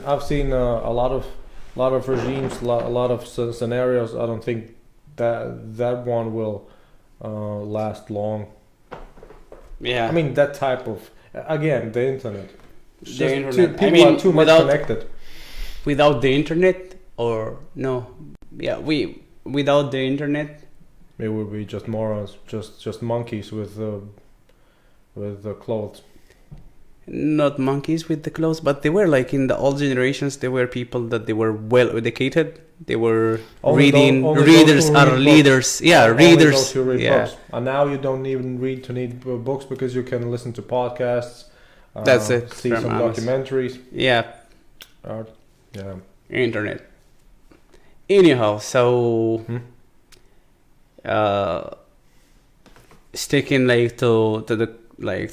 a lot of regimes, a lot of scenarios. I don't think that one will last long. Yeah. I mean, that type of, again, the internet. People are too much connected. Without the internet, or no? Yeah, without the internet, it would be just morons, just monkeys with clothes. Not monkeys with the clothes, but they were like in the old generations. They were people that they were well educated. They were reading. Readers are leaders. Yeah, readers. Those who read books. And now you don't even need books because you can listen to podcasts. That's it. See some documentaries. Yeah. Yeah. Internet. Anyhow, so sticking to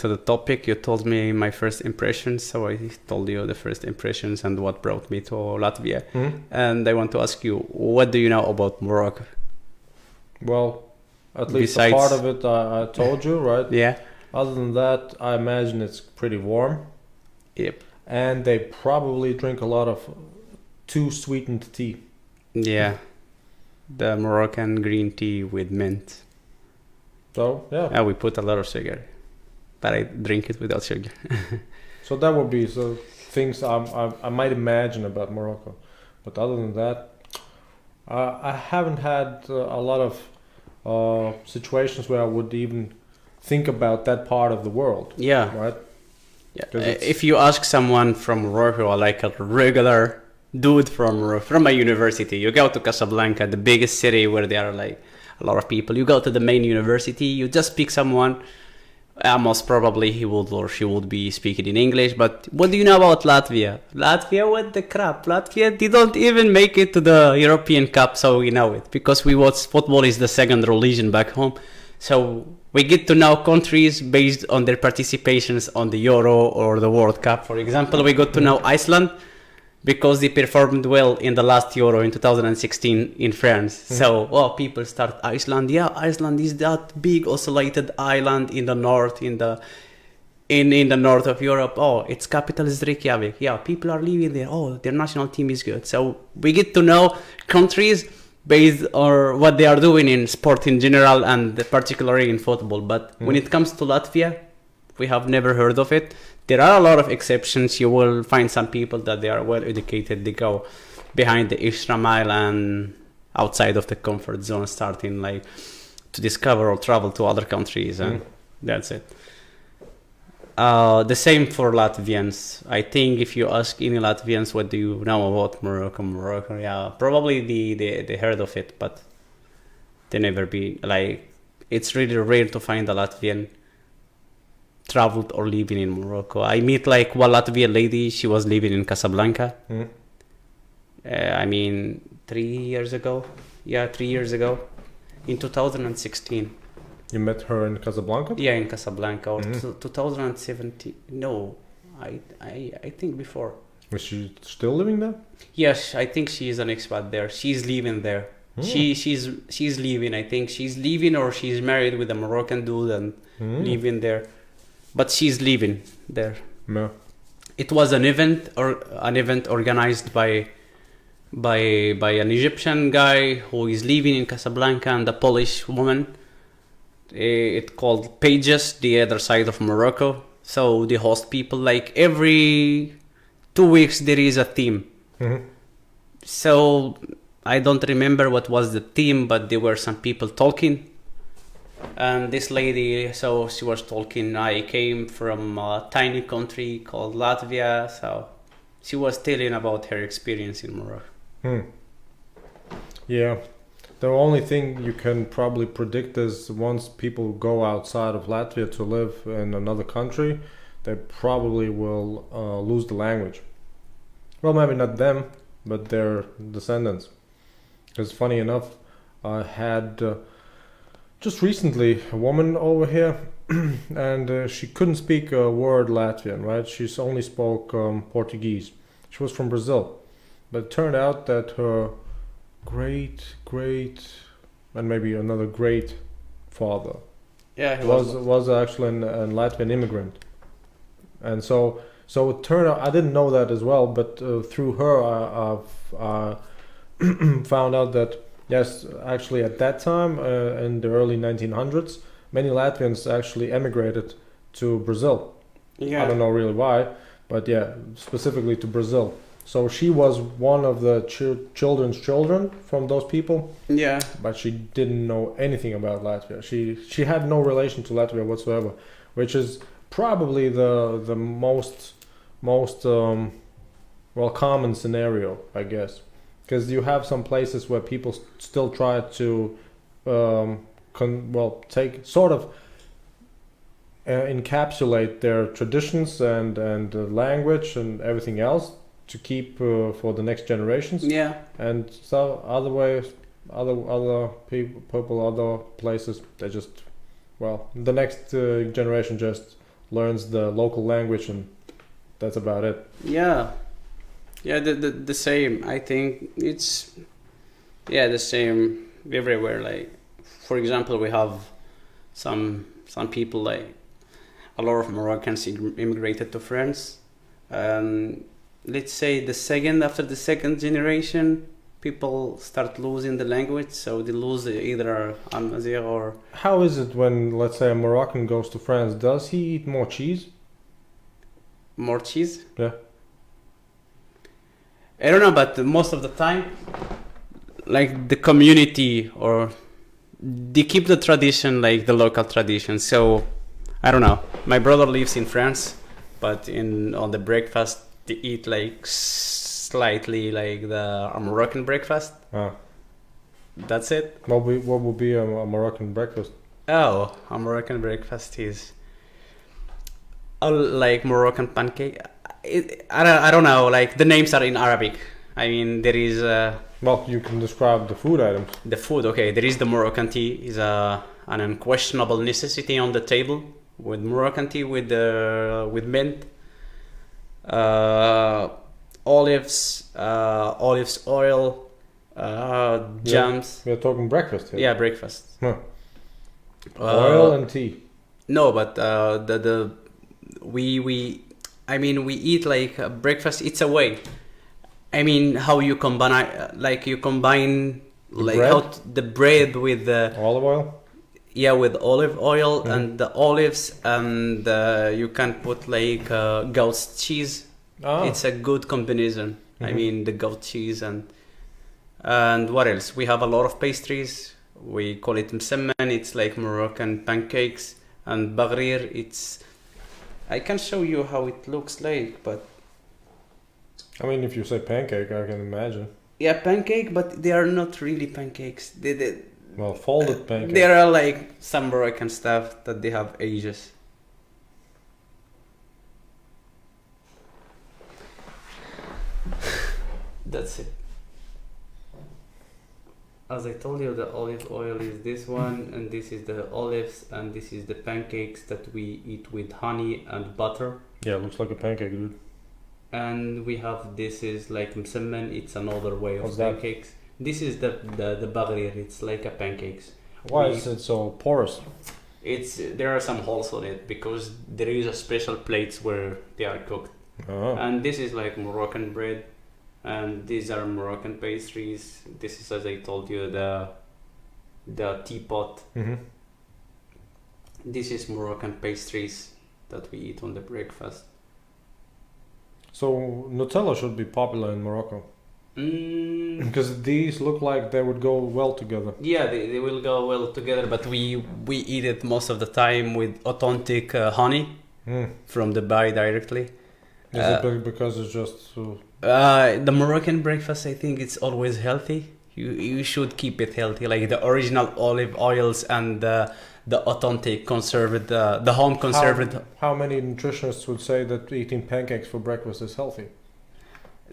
the topic, you told me my first impressions, so I told you the first impressions and what brought me to Latvia. And I want to ask you, what do you know about Morocco? Well, at least a part of it I told you, right? Yeah. Other than that, I imagine it's pretty warm. Yep. And they probably drink a lot of too sweetened tea. Yeah. The Moroccan green tea with mint. So, yeah. And we put a lot of sugar. But I drink it without sugar. So that would be things I might imagine about Morocco. But other than that, I haven't had a lot of situations where I would even think about that part of the world. Yeah. Right? Yeah. If you ask someone from Morocco, like a regular dude from a university, you go to Casablanca, the biggest city where there are like a lot of people. You go to the main university, you just pick someone. Most probably he would or she would be speaking in English. But what do you know about Latvia? Latvia, what the crap? Latvia, they don't even make it to the European Cup, so we know it. Because we watch football is the second religion back home. So we get to know countries based on their participations on the Euro or the World Cup. For example, we got to know Iceland because they performed well in the last Euro in 2016 in France. So, people start Iceland. Yeah, Iceland is that big isolated island in the north, in the north of Europe. Oh, its capital is Reykjavik. Yeah, people are living there. Oh, their national team is good. So we get to know countries based on what they are doing in sport in general and particularly in football. But when it comes to Latvia, we have never heard of it. There are a lot of exceptions. You will find some people that they are well educated. They go behind the extra mile and outside of the comfort zone, starting like to discover or travel to other countries, and that's it. The same for Latvians. I think if you ask any Latvians, what do you know about Morocco? Yeah, probably they heard of it, but they never be like. It's really rare to find a Latvian traveled or living in Morocco. I meet like one Latvian lady. She was living in Casablanca. 3 years ago. Yeah, 3 years ago, in 2016. You met her in Casablanca? Yeah, in Casablanca, or 2017. No, I think before. Was she still living there? Yes, I think she is an expat there. She's living there. She's leaving. I think she's leaving, or she's married with a Moroccan dude and living there. But she's living there. No. It was an event organized by an Egyptian guy who is living in Casablanca, and a Polish woman. It called Pages, the other side of Morocco. So they host people like every 2 weeks there is a theme. So I don't remember what was the theme, but there were some people talking. And this lady, so she was talking, I came from a tiny country called Latvia. So she was telling about her experience in Morocco. Yeah. The only thing you can probably predict is once people go outside of Latvia to live in another country, they probably will lose the language. Well, maybe not them, but their descendants. Because funny enough, I had just recently a woman over here, and she couldn't speak a word Latvian, right? She only spoke Portuguese. She was from Brazil. But it turned out that her great and maybe another great father Yeah, he was actually an Latvian immigrant, and so it turned out I didn't know that as well, but through her I've found out that yes, actually at that time in the early 1900s, many Latvians actually emigrated to Brazil. Yeah. I don't know really why, but yeah, specifically to Brazil. So she was one of the children's children from those people. Yeah. But she didn't know anything about Latvia. She had no relation to Latvia whatsoever, which is probably the most common scenario, I guess, because you have some places where people still try to take sort of encapsulate their traditions and language and everything else to keep for the next generations. Yeah. And so other people, other places, they just, the next generation just learns the local language, and that's about it. Yeah. Yeah, the same. I think it's the same everywhere. Like, for example, we have some people, like a lot of Moroccans immigrated to France. Let's say after the second generation, people start losing the language, so they lose either Amazigh or... How is it when, let's say, a Moroccan goes to France? Does he eat more cheese? More cheese? Yeah. I don't know, but most of the time, like the community, or they keep the tradition, like the local tradition. So, I don't know. My brother lives in France, but on the breakfast, they eat like slightly like the Moroccan breakfast. That's it. What would be a Moroccan breakfast? Oh, a Moroccan breakfast is like Moroccan pancake. I don't know. Like the names are in Arabic. I mean, there is. You can describe the food items. The food, okay. There is the Moroccan tea. Is a an unquestionable necessity on the table with Moroccan tea with mint, olives oil, jams. We're talking breakfast here. Yeah, breakfast. Huh. Oil and tea. No, but we eat like breakfast. It's a way. I mean, how you combine like bread? how the bread with the Olive oil. yeah, with olive oil and the olives, and you can put like goat cheese. Ah. It's a good combination. I mean, the goat cheese and what else? We have a lot of pastries. We call it msemmen. It's like Moroccan pancakes, and bagrir. I can show you how it looks like, but I mean, if you say pancake, I can imagine. yeah, pancake, but they are not really pancakes. Well, folded pancake. There are like some Moroccan stuff that they have ages. That's it. As I told you, the olive oil is this one, and this is the olives, and this is the pancakes that we eat with honey and butter. Yeah, it looks like a pancake, dude. And we have this is like msemmen. It's another way of What's that? pancakes. This is the bagrir. It's like a pancakes. Why is it so porous? There are some holes on it because there is a special plates where they are cooked. Oh. And this is like Moroccan bread, and these are Moroccan pastries. This is, as I told you, the teapot. Mm-hmm. This is Moroccan pastries that we eat on the breakfast. So Nutella should be popular in Morocco Mm, because these look like they would go well together. yeah, they will go well together, but we eat it most of the time with authentic honey Mm. from the Dubai directly. Is it because it's just The Moroccan breakfast, I think it's always healthy. You should keep it healthy, like the original olive oils and the authentic conserved, the home conserved. How many nutritionists would say that eating pancakes for breakfast is healthy?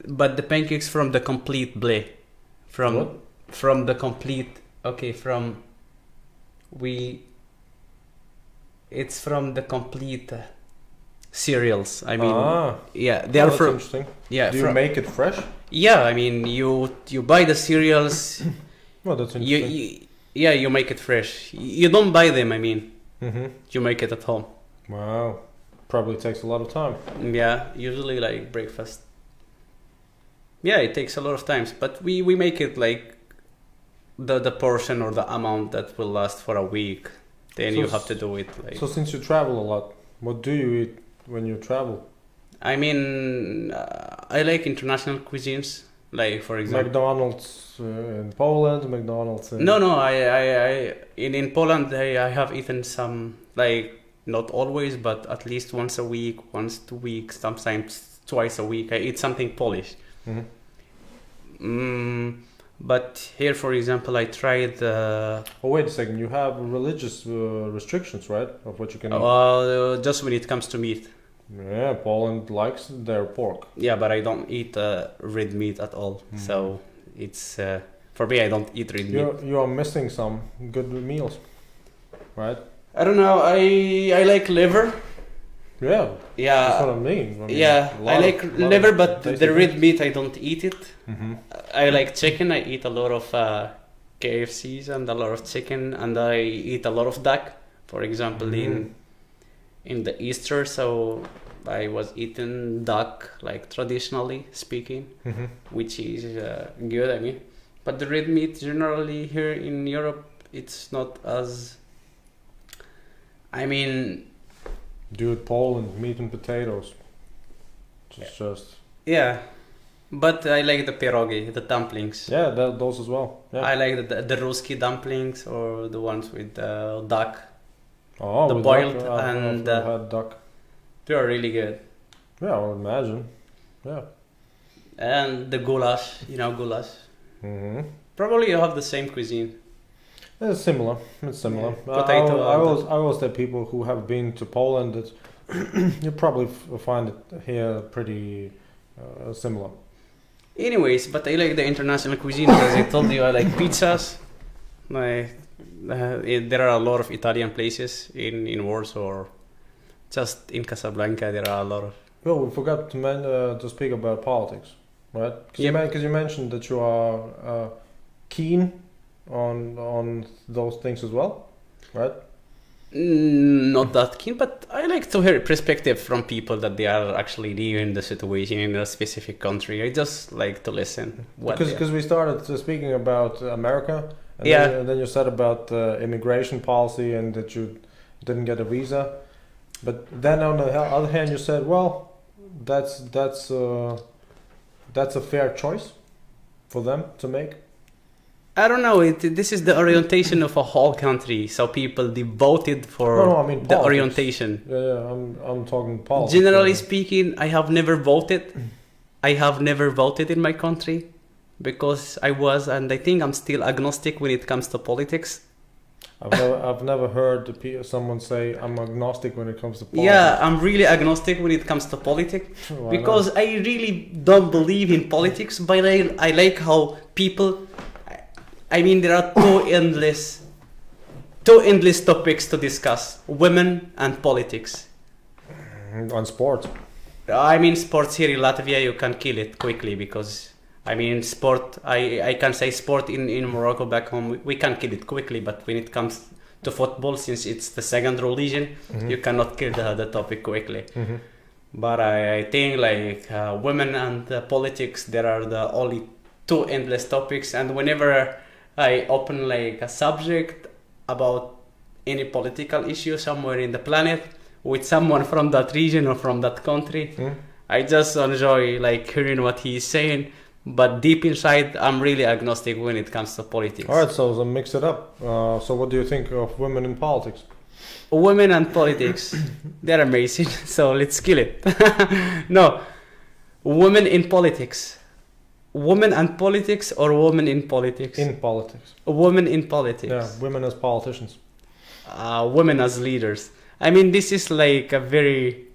But the pancakes from the complete blé, What? from the complete. Okay, from we. It's from the complete cereals. I mean, yeah, they are that's from. interesting. Yeah, Do you make it fresh? Yeah, I mean, you buy the cereals. Well, that's interesting. You make it fresh. You don't buy them. I mean, Mm-hmm. you make it at home. Wow. Probably takes a lot of time. Yeah, usually like breakfast. Yeah, it takes a lot of times, but we make it like the portion or the amount that will last for a week. Then So you have to do it like. So since you travel a lot, what do you eat when you travel? I mean, I like international cuisines. Like for example. McDonald's in Poland, McDonald's in... No, I in Poland I have eaten some, like not always, but at least once a week, once 2 weeks, sometimes twice a week. I eat something Polish. Mhm. But here, for example, I tried. Oh, wait a second. You have religious restrictions, right? Of what you can eat. Just when it comes to meat. Yeah, Poland likes their pork. Yeah, but I don't eat red meat at all. So it's for me. I don't eat red meat. You are missing some good meals, right? I don't know. I like liver. Yeah, Yeah. that's what I mean. Yeah, a lot I of- like lot liver, of but tasty the red things. meat I don't eat it. Mm-hmm. I like chicken. I eat a lot of KFCs and a lot of chicken, and I eat a lot of duck. For example, in the Easter, so I was eating duck, like traditionally speaking, which is good. I mean, but the red meat generally here in Europe, it's not as. I mean, Dude, Poland, meat and potatoes. It's just... yeah, but I like the pierogi, the dumplings. Yeah, those as well. Yeah. I like the Ruski dumplings or the ones with duck. Oh, the with boiled duck, and, I've had duck. They are really good. Yeah, I would imagine. Yeah. And the goulash, goulash. Mm-hmm. Probably you have the same cuisine. It's similar. It's similar. Yeah. Potato. I always tell people who have been to Poland that you probably find it here pretty similar. Anyways, but I like the international cuisine because I told you I like pizzas. There are a lot of Italian places in Warsaw, or just in Casablanca. There are a lot of. Well, we forgot to speak about politics, right? Because you mentioned that you are keen on those things as well, right? Not that keen, but I like to hear perspective from people that they are actually living the situation in a specific country. I just like to listen. Because we started speaking about America, and Yeah. then you said about immigration policy and that you didn't get a visa, but then on the other hand you said, well, that's a fair choice for them to make. I don't know. This is the orientation of a whole country. So people they voted for No, I mean the politics. orientation. Yeah, I'm talking politics. Generally speaking, I have never voted. I have never voted in my country because I was, and I think I'm still agnostic when it comes to politics. I've never heard someone say I'm agnostic when it comes to politics. Yeah, I'm really agnostic when it comes to politics Why because not? I really don't believe in politics. But I like how people. I mean, there are two endless topics to discuss: women and politics. On sport. I mean, sports here in Latvia, you can kill it quickly because, I mean, sport, I can say sport in Morocco back home, we can kill it quickly, but when it comes to football, since it's the second religion, you cannot kill the topic quickly. Mm-hmm. But I think like women and politics, there are the only two endless topics, and whenever I open like a subject about any political issue somewhere in the planet with someone from that region or from that country, I just enjoy like hearing what he's saying. But deep inside, I'm really agnostic when it comes to politics. All right, so mix it up. So what do you think of women in politics? Women and politics, they're amazing. So let's kill it. No, women in politics. Women and politics or women in politics? In politics. Women in politics. Yeah, women as politicians. Women as leaders. I mean, this is like a very.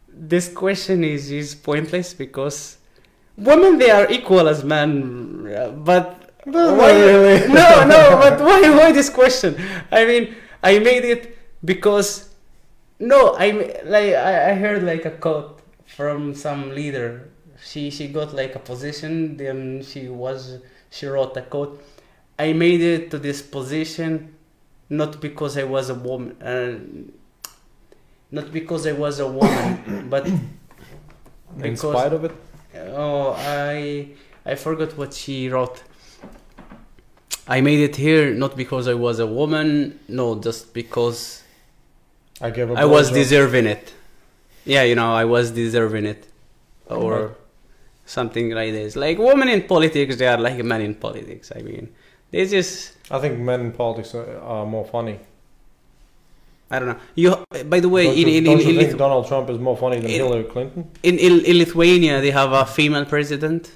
This question is pointless because women they are equal as men, but why? Really? No, but why this question? I mean, I made it because I heard like a quote from some leader. She got like a position, then she wrote a quote. I made it to this position not because I was a woman, but In because spite of it? oh I forgot what she wrote. I made it here not because I was a woman, no, just because I was deserving it. Yeah, I was deserving it, or something like this. Like women in politics, they are like men in politics. I mean, they just. I think men in politics are more funny. I don't know. By the way, Don't you think Donald Trump is more funny than Hillary Clinton? In Lithuania, they have a female president.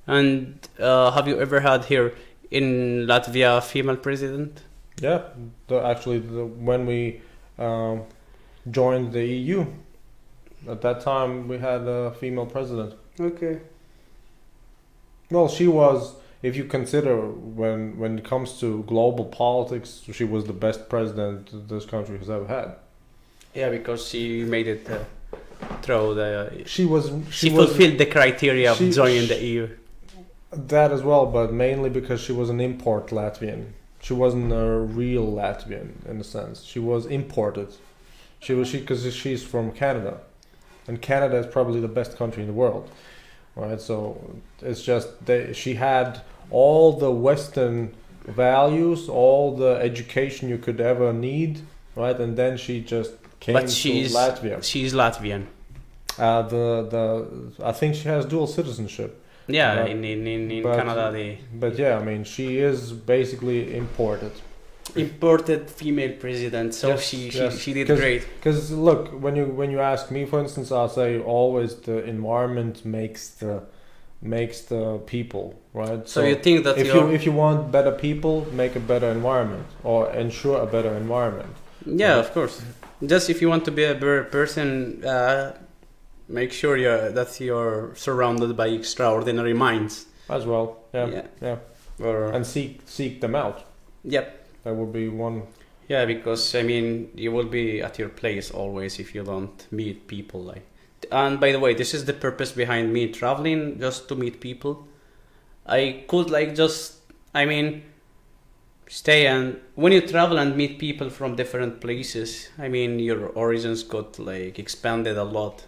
And have you ever had here in Latvia a female president? Yeah, when we joined the EU, at that time we had a female president. Okay. Well, she was, if you consider when it comes to global politics, she was the best president this country has ever had. Yeah, because she made it through the. She fulfilled the criteria of joining the EU. That as well, but mainly because she was an import Latvian. She wasn't a real Latvian in a sense. She was imported. Because she's from Canada, and Canada is probably the best country in the world, right? So it's just she had all the Western values, all the education you could ever need, right? And then she just came to Latvia. She's Latvian. I think she has dual citizenship. Yeah, in Canada. But yeah, I mean, she is basically imported female president, so yes, she did great. Because look, when you ask me, for instance, I'll say always the environment makes the people, right? So you think that if you want better people, make a better environment or ensure a better environment. Yeah, right? Of course. Just if you want to be a better person, make sure that you're surrounded by extraordinary minds as well. Yeah. And seek them out. Yep. That would be one. Yeah, because I mean, you will be at your place always if you don't meet people. Like, and by the way, this is the purpose behind me traveling, just to meet people. I could like just, I mean, stay, and when you travel and meet people from different places, I mean, your horizons got like expanded a lot.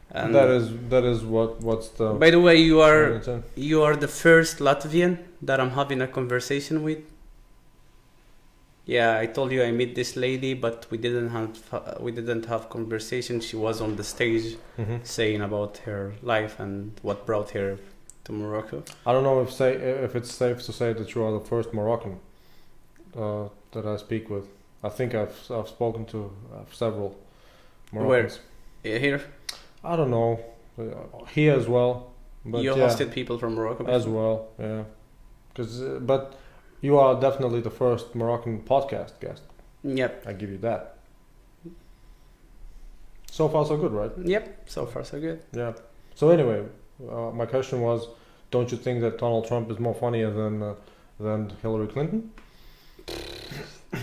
And that is what's the. by the way, you are the first Latvian that I'm having a conversation with. Yeah, I told you I met this lady, but we didn't have conversation. She was on the stage saying about her life and what brought her to Morocco. I don't know if it's safe to say that you are the first Moroccan that I speak with. I think I've spoken to several Moroccans. Where? Here? I don't know. Here as well. But you hosted people from Morocco before? As well, yeah. But you are definitely the first Moroccan podcast guest. Yep. I give you that. So far so good, right? Yep. So far so good. Yeah. So anyway, my question was, don't you think that Donald Trump is more funnier than Hillary Clinton?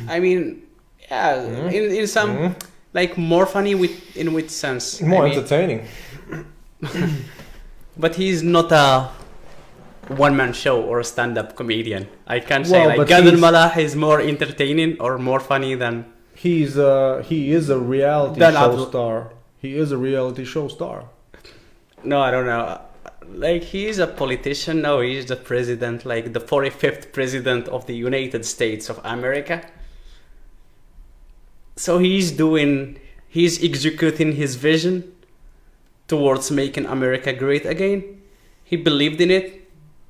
I mean, yeah, in some like more funny in which sense? More entertaining. But he's not a one-man show or a stand-up comedian. I can't say like Gad al-Mallah is more entertaining or more funny than. He is a reality show star. He is a reality show star. No, I don't know. Like, he's a politician. No, he's the president, like the 45th president of the United States of America. So he's executing his vision towards making America great again. He believed in it.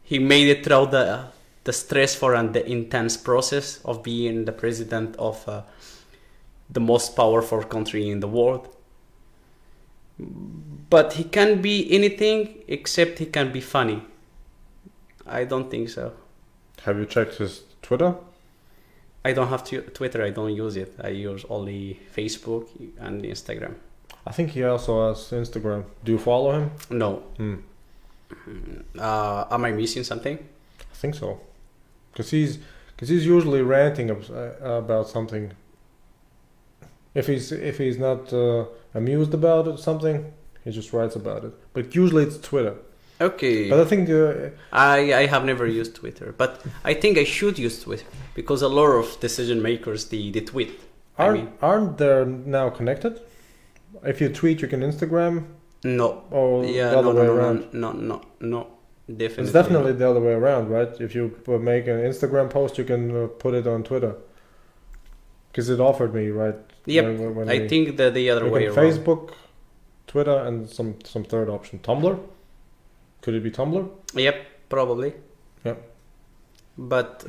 He made it through the stressful and the intense process of being the president of the most powerful country in the world. But he can't be anything except he can be funny. I don't think so. Have you checked his Twitter? I don't have Twitter. I don't use it. I use only Facebook and Instagram. I think he also has Instagram. Do you follow him? No. Am I missing something? I think so. Because he's usually ranting about something. If he's not amused about it, something, he just writes about it. But usually it's Twitter. Okay. But I think I have never used Twitter, but I think I should use Twitter because a lot of decision makers they tweet. Aren't they now connected? If you tweet, you can Instagram. No. Or the other way around. No. Definitely. It's definitely the other way around, right? If you make an Instagram post, you can put it on Twitter. Because it offered me, right? Yep. When I think that the other way around. Facebook, Twitter, and some third option. Tumblr? Could it be Tumblr? Yep, probably. Yep. But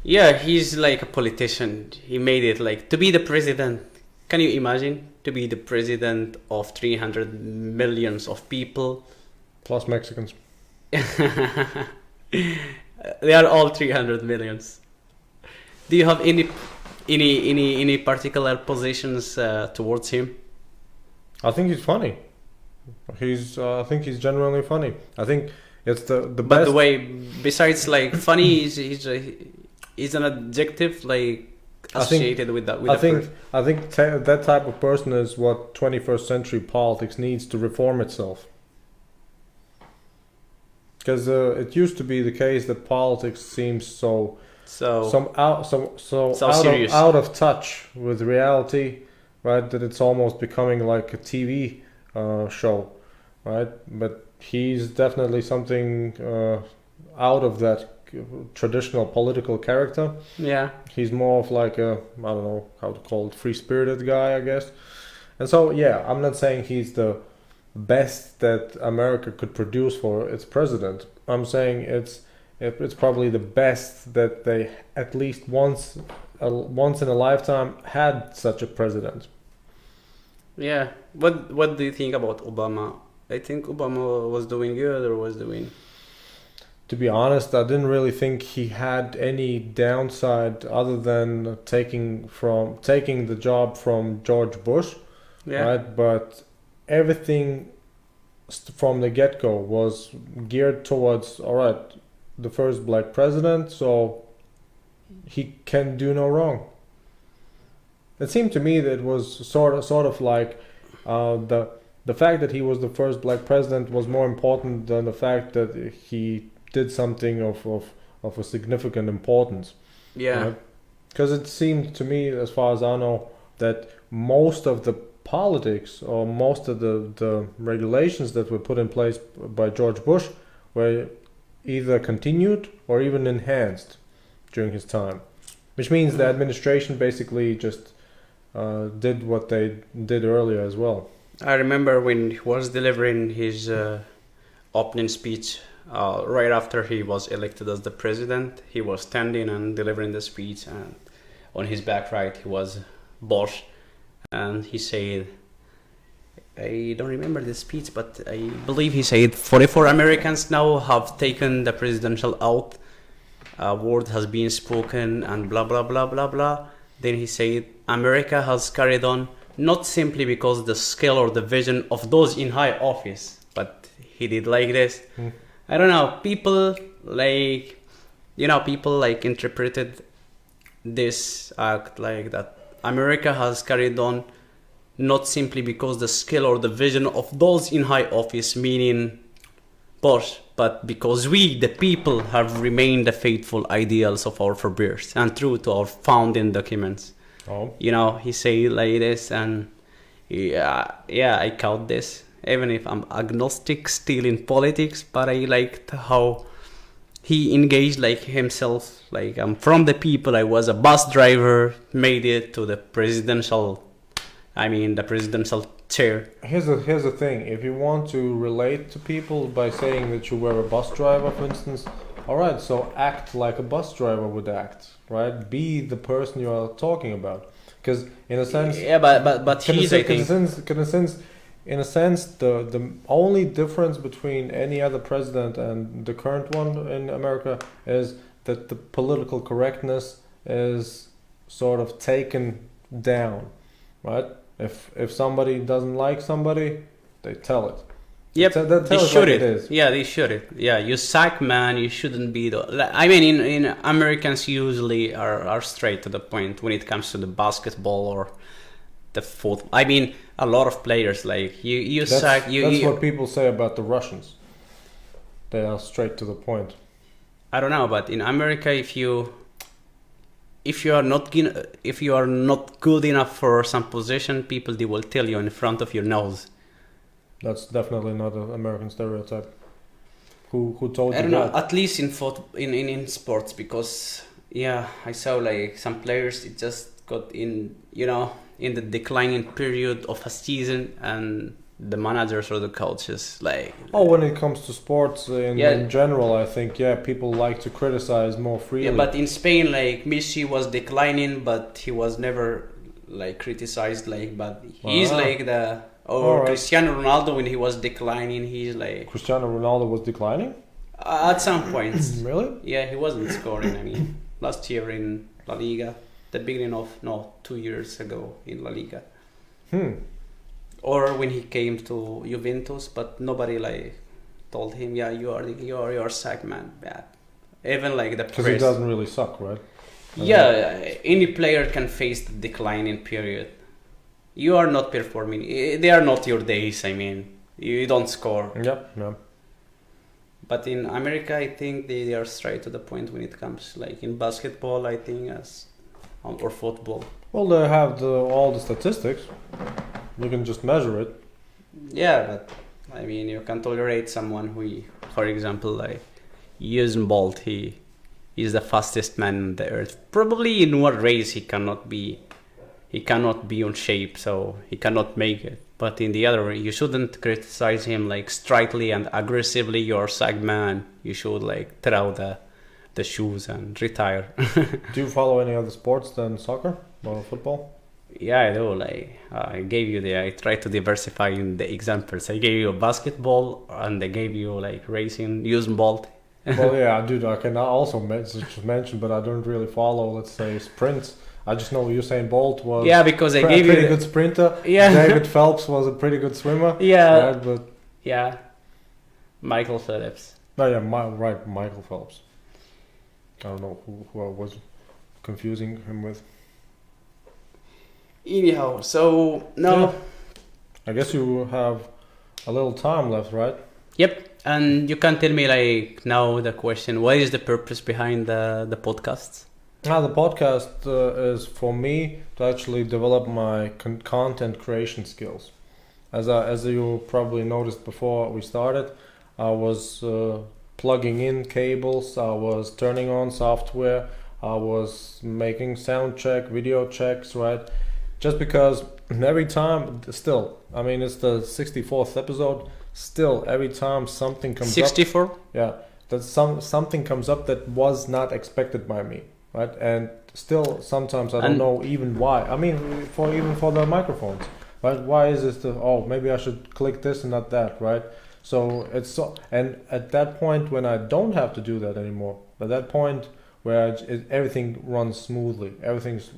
yeah, he's like a politician. He made it like to be the president. Can you imagine to be the president of 300 millions of people? Plus Mexicans. They are all 300 millions. Do you have any particular positions towards him? I think he's funny. I think he's genuinely funny. I think it's the best. By the way, besides like funny, he's an adjective like associated with that. I think that type of person is what 21st century politics needs to reform itself. Because it used to be the case that politics seems so out of touch with reality, right? That it's almost becoming like a TV show, right? But he's definitely something out of that traditional political character. Yeah. He's more of like I don't know how to call it, free-spirited guy, I guess. And so, yeah, I'm not saying he's the best that America could produce for its president. I'm saying it's probably the best that they at least once in a lifetime had such a president. Yeah. What do you think about Obama? I think Obama was doing good or was doing... To be honest, I didn't really think he had any downside other than taking the job from George Bush. Yeah. Right? But everything from the get-go was geared towards, all right, the first black president, so he can do no wrong. It seemed to me that it was sort of like the fact that he was the first black president was more important than the fact that he did something of a significant importance. Yeah. Because it seemed to me, as far as I know, that most of the politics or most of the regulations that were put in place by George Bush were either continued or even enhanced during his time, which means the administration basically just did what they did earlier as well. I remember when he was delivering his opening speech right after he was elected as the president. He was standing and delivering the speech, and on his back right he was Bush, and he said, I don't remember the speech, but I believe he said 44 Americans now have taken the presidential oath. A word has been spoken and blah blah blah blah blah. Then he said America has carried on not simply because the skill or the vision of those in high office, but he did like this. I don't know, people interpreted this act like that America has carried on not simply because the skill or the vision of those in high office, meaning Bush, but because we, the people, have remained the faithful ideals of our forebears and true to our founding documents. Oh. He said like this, and I count this, even if I'm agnostic still in politics, but I liked how he engaged himself, I'm from the people, I was a bus driver, made it to the presidential chair. Here's the thing, if you want to relate to people by saying that you were a bus driver, for instance, alright, so act like a bus driver would act, right? Be the person you are talking about. Because in a sense... Yeah, but he's, I think... In a sense, the only difference between any other president and the current one in America is that the political correctness is sort of taken down, right? If somebody doesn't like somebody, they tell it. Yep, they should it. Yeah, they should it. Yeah, you sack man, you shouldn't be in Americans usually are straight to the point when it comes to the basketball or the football. A lot of players you sack. That's what people say about the Russians. They are straight to the point. I don't know, but in America, if you are not good enough for some position, people they will tell you in front of your nose. That's definitely not an American stereotype. Who told you that? I don't know. At least in sports, because I saw some players it just got in the declining period of a season, and the managers or the coaches when it comes to sports in general, I think people like to criticize more freely. Yeah, but in Spain, Messi was declining, but he was never criticized. But he's right. Cristiano Ronaldo, when he was declining, he's Cristiano Ronaldo was declining at some points. Really? Yeah, he wasn't scoring. Last year in La Liga, the beginning of 2 years ago in La Liga. Or when he came to Juventus, but nobody told him, you are sack man. Yeah. Even the press. Because he doesn't really suck, right? Any player can face the declining period. You are not performing. They are not your days. You don't score. Yeah. But in America, I think they are straight to the point when it comes in basketball, I think, or football. Well, they have all the statistics. You can just measure it. Yeah, but you can tolerate someone who, for example, Usain Bolt. He is the fastest man on the earth. Probably in what race he cannot be on shape, so he cannot make it. But in the other, you shouldn't criticize him straightly and aggressively. You're sack man. You should throw the shoes and retire. Do you follow any other sports than soccer or football? Yeah, I do. I gave you I tried to diversify in the examples. I gave you basketball, and I gave you racing, Usain Bolt. Well, yeah, dude, I can also mention, but I don't really follow, let's say, sprints. I just know Usain Bolt was because I gave a pretty good sprinter. Yeah. David Phelps was a pretty good swimmer. Yeah. Right, but yeah. Michael Phelps. Oh yeah, right, Michael Phelps. I don't know who I was confusing him with. Anyhow, so now. Yeah. I guess you have a little time left, right? Yep. And you can tell me, like, now the question: what is the purpose behind the podcasts? The podcast is for me to actually develop my content creation skills. As you probably noticed before we started, I was plugging in cables, I was turning on software, I was making sound check, video checks, right? Just because every time, still, I mean, it's the 64th episode, still, every time something comes 64? up. Yeah, that something comes up that was not expected by me, right? And still, sometimes I don't know even why. I mean, even for the microphones, right? Why is this maybe I should click this and not that, right? So and at that point when I don't have to do that anymore, at that point where everything runs smoothly, everything's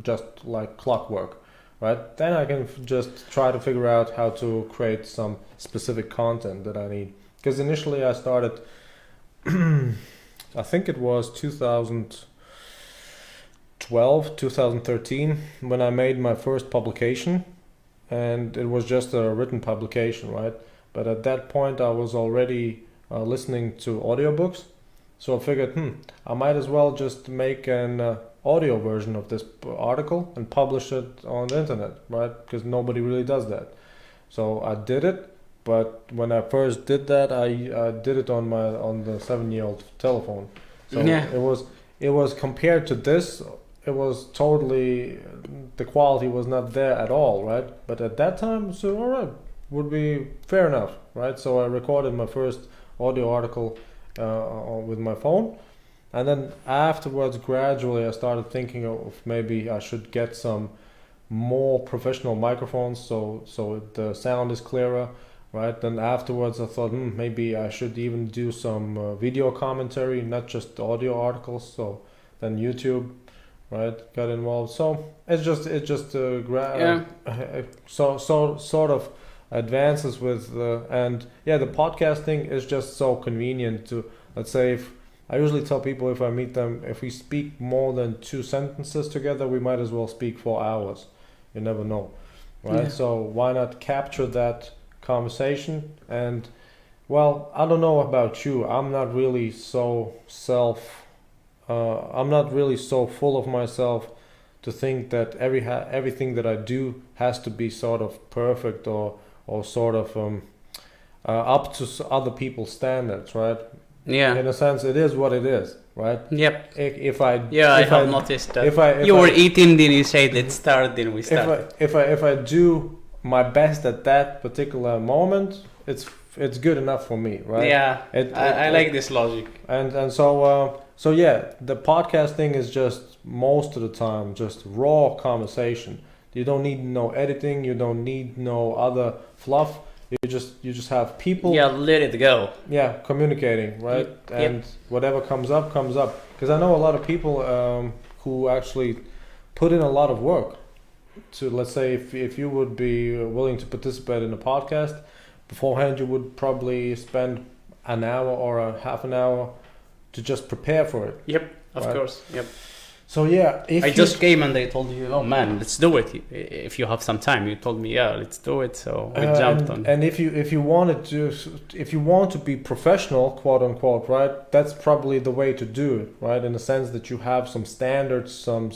just like clockwork, right? Then I can just try to figure out how to create some specific content that I need. Because initially I started, I think it was 2012, 2013, when I made my first publication, and it was just a written publication, right? But at that point I was already listening to audiobooks, so I figured, I might as well just make an audio version of this article and publish it on the internet, right? Because nobody really does that. So I did it, but when I first did that, I did it on the 7-year-old telephone. So it was compared to this, it was totally, the quality was not there at all, right? But at that time, so all right, would be fair enough, right? So I recorded my first audio article with my phone. And then afterwards, gradually, I started thinking of maybe I should get some more professional microphones so the sound is clearer, right? Then afterwards, I thought maybe I should even do some video commentary, not just audio articles. So then YouTube, right, got involved. So it's just sort of advances with the podcasting is just so convenient to, let's say, if I usually tell people if I meet them, if we speak more than 2 sentences together, we might as well speak 4 hours. You never know, right? Yeah. So why not capture that conversation? And well, I don't know about you. I'm not really so I'm not really so full of myself to think that everything that I do has to be sort of perfect or sort of up to other people's standards, right? Yeah. In a sense, it is what it is, right? Yep. I have noticed that. You were eating, then you say let's start, then we start. If I do my best at that particular moment, it's good enough for me, right? Yeah. I like this logic. And so the podcasting is just most of the time just raw conversation. You don't need no editing. You don't need no other fluff. You just have people. Yeah, let it go. Yeah, communicating, right? And whatever comes up, comes up. Because I know a lot of people who actually put in a lot of work to, let's say, if you would be willing to participate in a podcast, beforehand you would probably spend an hour or a half an hour to just prepare for it. Yep, of course. Yep. So yeah, I just came and they told you, oh man, let's do it. If you have some time, you told me, yeah, let's do it. So we jumped on. And if you want to be professional, quote unquote, right? That's probably the way to do it, right? In the sense that you have some standards, some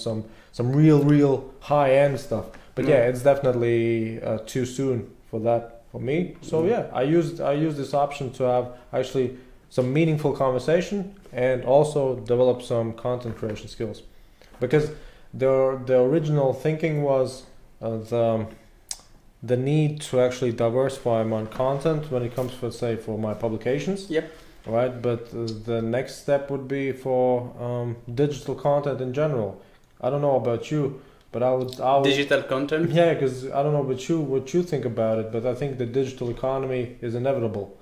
real high end stuff. But yeah, it's definitely too soon for that for me. So yeah, I use this option to have actually some meaningful conversation and also develop some content creation skills. Because the original thinking was the need to actually diversify my content when it comes to, let's say, for my publications. Yep. Right, but the next step would be for digital content in general. I don't know about you, but I would digital content. Yeah, because I don't know about you, what you think about it, but I think the digital economy is inevitable.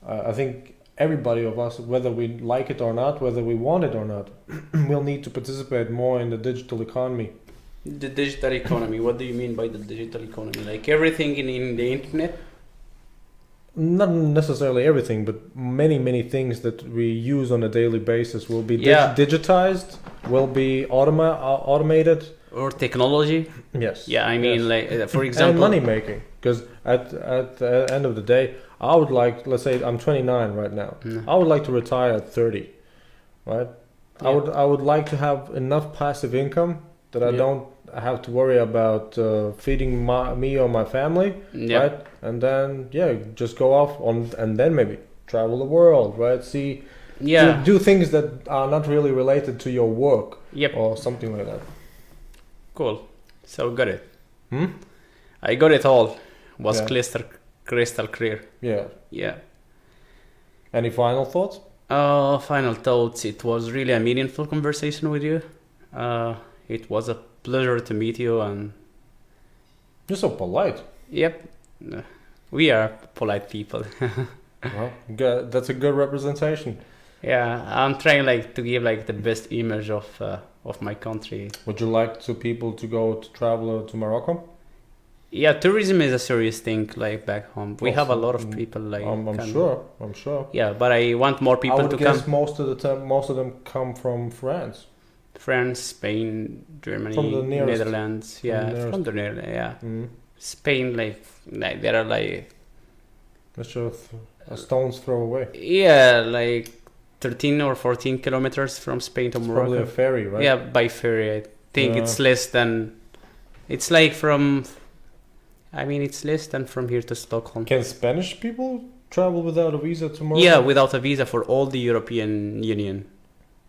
I think everybody of us, whether we like it or not, whether we want it or not, will need to participate more in the digital economy. The digital economy, what do you mean by the digital economy? Like everything in the internet? not necessarily everything, but many things that we use on a daily basis will be Yeah. digitized, will be automated. Or technology. Yes. Yeah, I mean, Yes. like for example, and money making, because at the end of the day, I would like, let's say I'm 29 right now. I would like to retire at 30, right? Yeah. I would like to have enough passive income that I Yeah. don't have to worry about feeding me or my family, Yeah. right? And then just go off on, and then maybe travel the world, right? See, Yeah. do things that are not really related to your work, Yep. or something like that. Cool. So got it. Hmm? I got it all. Was Yeah. crystal clear. Yeah. Yeah. Any final thoughts? Final thoughts. It was really a meaningful conversation with you. It was a pleasure to meet you, and You're so polite. yep, we are polite people. Well, that's a good representation. Yeah, I'm trying like to give like the best image of my country. Would you like people to go to travel to Morocco? Yeah, tourism is a serious thing like back home. We have a lot of people like. I'm can- sure. I'm sure. Yeah, but I want more I people would to guess come. most of the time, most of them come from France. France, Spain, Germany, From the nearest- Netherlands. Yeah, nearest. from the Netherlands. Yeah, Mm. Spain like there are like That's just a stone's throw away. yeah like 13 or 14 kilometers from Spain to It's Morocco. probably a ferry, right? Yeah, by ferry. I think Yeah. it's less than. It's like from. I mean, it's less than from here to Stockholm. Can Spanish people travel without a visa to Morocco? Yeah, without a visa for all the European Union.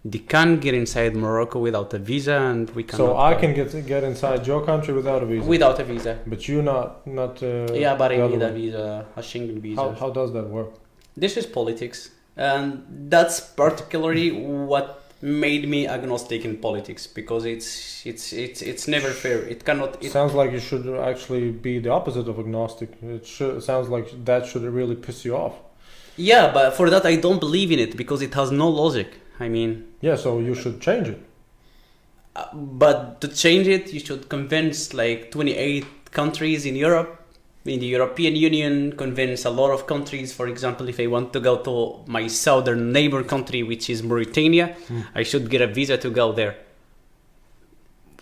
They can't get inside Morocco without a visa, and we cannot. So I can get inside your country without a visa. Without a visa. But you not. Yeah, but I the need other a one. visa, a Schengen visa. How does that work? This is politics, and that's particularly what made me agnostic in politics, because it's never fair. It cannot. Sounds like you should actually be the opposite of agnostic. Sounds like that should really piss you off. Yeah, but for that I don't believe in it, because it has no logic. I mean, Yeah, so you should change it. but to change it, you should convince like 28 countries in Europe, in the European Union, convince a lot of countries. For example, if I want to go to my southern neighbor country, which is Mauritania, I should get a visa to go there.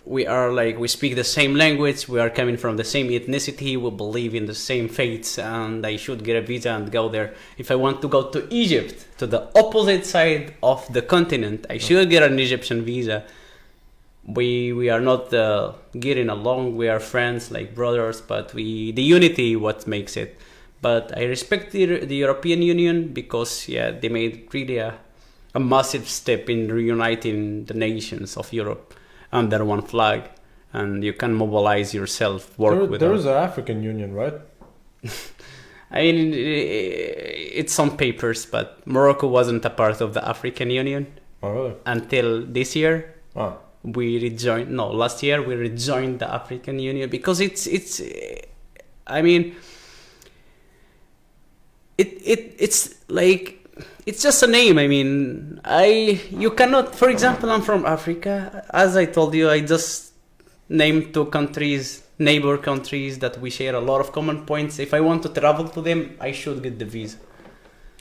We speak the same language, we are coming from the same ethnicity, we believe in the same faiths, and I should get a visa and go there. If I want to go to Egypt, to the opposite side of the continent, I should get an Egyptian visa. We are not getting along, we are friends like brothers, but the unity what makes it. But I respect the European Union, because they made really a massive step in reuniting the nations of Europe under one flag, and you can mobilize yourself, work with There them. is an African Union, right? I mean, it's on papers, but Morocco wasn't a part of the African Union Oh, really? until this year. Ah, Last year we rejoined the African Union, because I mean, it's like, it's just a name. I mean, you cannot, for example, I'm from Africa. As I told you, I just named two countries, neighbor countries, that we share a lot of common points. If I want to travel to them, I should get the visa.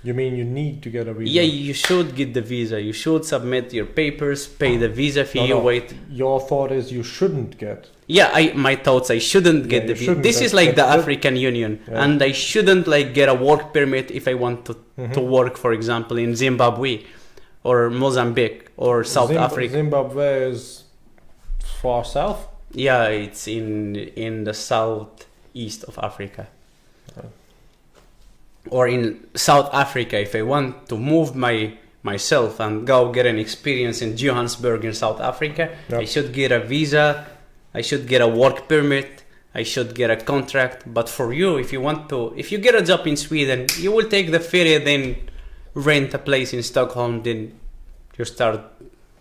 you mean you need to get a visa? Yeah, you should get the visa. You should submit your papers, pay the visa fee, No. wait. Your thought is you shouldn't get. Yeah, my thoughts, I shouldn't get Yeah, the you visa. shouldn't. This is like the That's good. African Union, Yeah. and I shouldn't like get a work permit if I want to work, for example, in Zimbabwe or Mozambique or South Africa. Zimbabwe is far south. Yeah, it's in the southeast of Africa. Or in South Africa, if I want to move myself and go get an experience in Johannesburg in South Africa, Yep. I should get a visa, I should get a work permit, I should get a contract. But for you, if you get a job in Sweden, you will take the ferry, then rent a place in Stockholm, then you start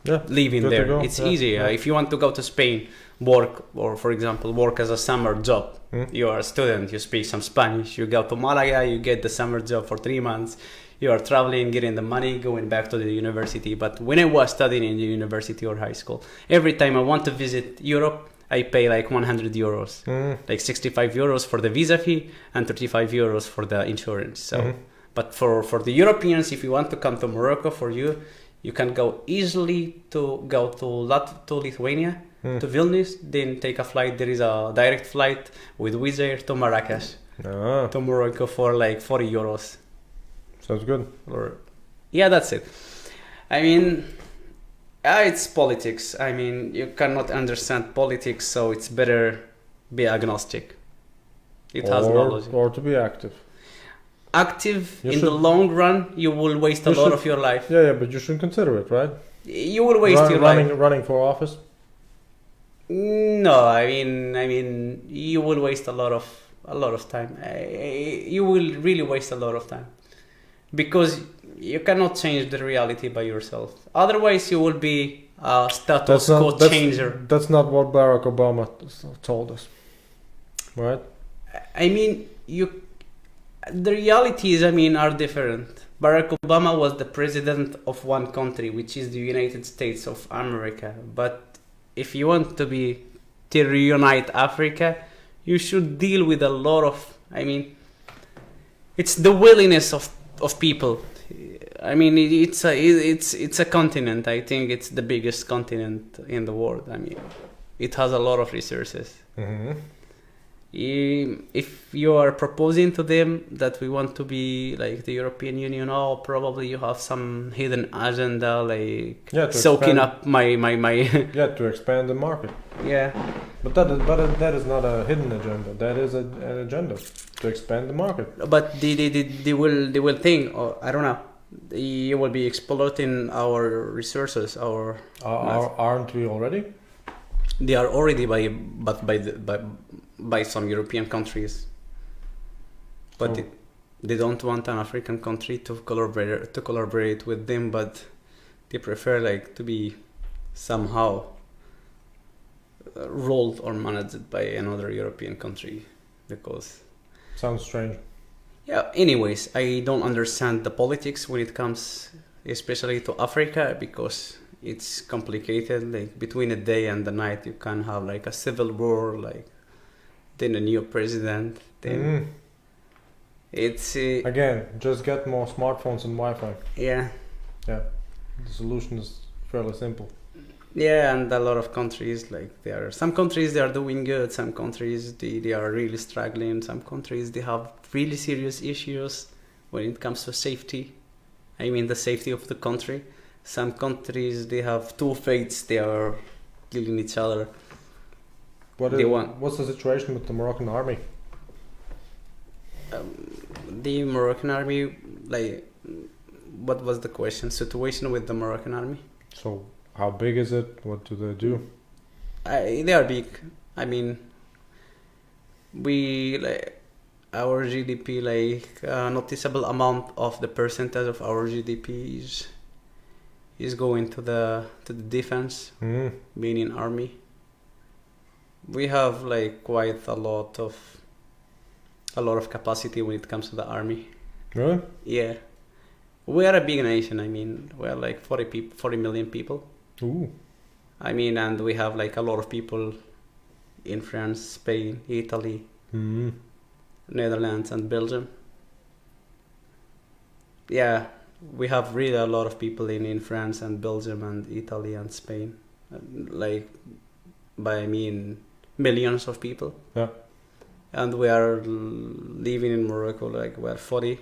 Yeah, living good to there. go. It's Yeah, easy. yeah. If you want to go to Spain, work, or for example, work as a summer job. You are a student, you speak some Spanish, you go to Malaga, you get the summer job for 3 months. You are traveling, getting the money, going back to the university. But when I was studying in the university or high school, every time I want to visit Europe, I pay like 100 euros, like 65 euros for the visa fee and 35 euros for the insurance. So, but for the Europeans, if you want to come to Morocco, for you can go easily to go to Lithuania, to Vilnius, then take a flight. There is a direct flight with Wizz Air to Marrakesh, to Morocco for like 40 euros. Sounds good. Yeah, that's it. I mean, it's politics. I mean, you cannot understand politics, so it's better be agnostic. It has no logic. Or to be active. Active in the long run, you will waste a lot of your life. Yeah, but you should consider it, right? You will waste your life. Running for office? No, I mean, you will waste a lot of time. You will really waste a lot of time because you cannot change the reality by yourself. Otherwise, you will be a status quo changer. That's not what Barack Obama told us, right? I mean, the realities, are different. Barack Obama was the president of one country, which is the United States of America. But if you want to reunite Africa, you should deal with a lot of, it's the willingness of people. It's a continent. I think it's the biggest continent in the world. It has a lot of resources. If you are proposing to them that we want to be like the European Union, probably you have some hidden agenda, like soaking up my yeah, to expand the market. Yeah, but that is not a hidden agenda. That is an agenda to expand the market. But they will think, I don't know, you will be exploiting our resources. Aren't we already? They are already by some European countries, but they don't want an African country to collaborate with them, but they prefer like to be somehow ruled or managed by another European country, because sounds strange. Yeah, anyways, I don't understand the politics when it comes especially to Africa, because it's complicated. Like between the day and the night you can have like a civil war, like then a new president, then it's again, just get more smartphones and Wi-Fi. Yeah, the solution is fairly simple. Yeah, and a lot of countries, like some countries they are doing good, some countries they are really struggling, some countries they have really serious issues when it comes to safety. The safety of the country. Some countries they have two faiths, they are killing each other. What's the situation with the Moroccan army? The Moroccan army, like, what was the question? Situation with the Moroccan army? So, how big is it? What do they do? They are big. We our GDP, a noticeable amount of the percentage of our GDP is going to the defense, meaning army. We have quite a lot of capacity when it comes to the army. Really? Yeah, we are a big nation. We are 40 million people. Ooh. And we have a lot of people in France, Spain, Italy, Netherlands, and Belgium. Yeah, we have really a lot of people in France and Belgium and Italy and Spain. Millions of people. Yeah. And we are living in Morocco, we are 40.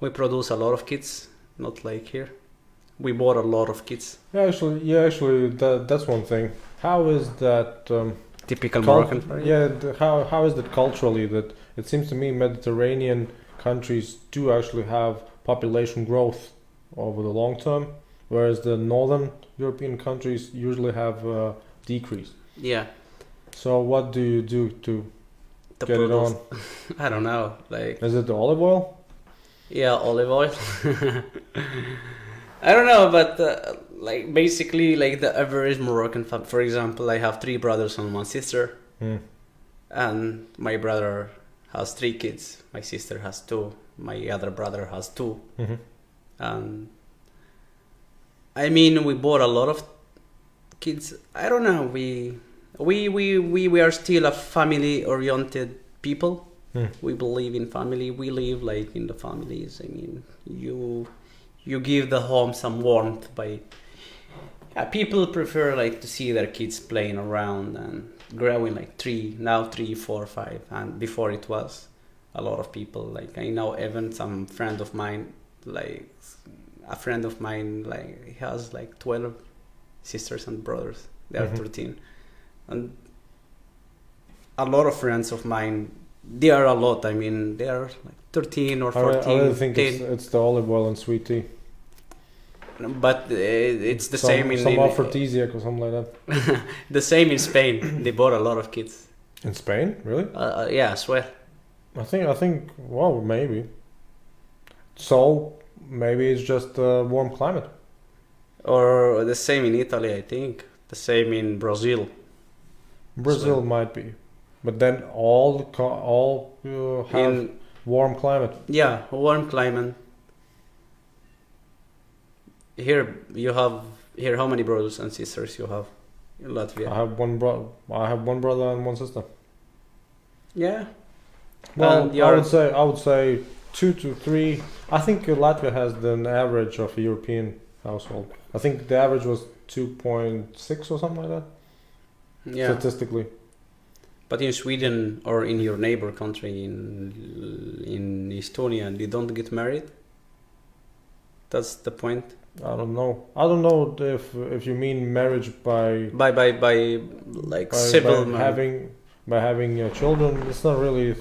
We produce a lot of kids, not like here. We bought a lot of kids. Yeah, actually, that's one thing. How is that typical Moroccan? Yeah, how is that culturally? That it seems to me Mediterranean countries do actually have population growth over the long term, whereas the northern European countries usually have decrease. Yeah. So what do you do to get it on? I don't know. Is it the olive oil? Yeah, olive oil. I don't know, but basically, the average Moroccan family. For example, I have 3 brothers and 1 sister, and my brother has 3 kids. My sister has 2. My other brother has 2. And we bought a lot of kids. I don't know. We are still a family-oriented people. Hmm. We believe in family. We live like in the families. I mean, you give the home some warmth by. People prefer like to see their kids playing around and growing like 3, 4, 5, and before it was a lot of people. Like I know even some friend of mine, like a friend of mine, like he has like 12 sisters and brothers. They are 13, and a lot of friends of mine. They are a lot. I mean, they are like 13 or 14. I really think 10. it's the olive oil and sweet tea. But it's the same in some aphrodisiac or something like that. the same in Spain. They bought a lot of kids. In Spain, really? Yeah, I swear. I think. Well, maybe. So maybe it's just a warm climate. Or the same in Italy, I think. The same in Brazil. Brazil might be, but then all have warm climate. Yeah, warm climate. Here you have how many brothers and sisters you have in Latvia? I have one brother and one sister. Yeah. Well, I would say 2 to 3. I think Latvia has the average of a European household. I think the average was 2.6 or something like that. Yeah. Statistically. But in Sweden or in your neighbor country in Estonia, they don't get married. That's the point. I don't know if you mean marriage by civil by having children. It's not really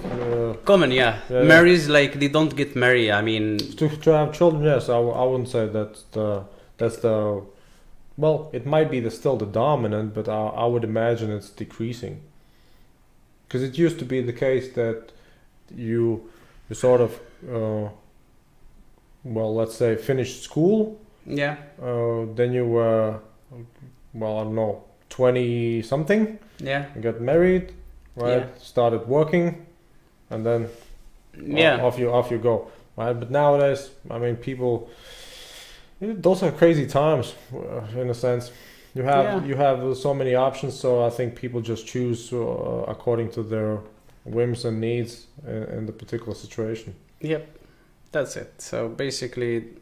common. Yeah, marriage like they don't get married. I mean, to have children. Yes, I wouldn't say that's the well. It might be still the dominant, but I would imagine it's decreasing. Because it used to be the case that you sort of well, let's say finished school. Yeah. Then you were, well, I don't know, 20 something. Yeah. You got married, right? Yeah. Started working, and then off you go, right? But nowadays, I mean, people, those are crazy times, in a sense. You have so many options, so I think people just choose according to their whims and needs in the particular situation. Yep, that's it. So basically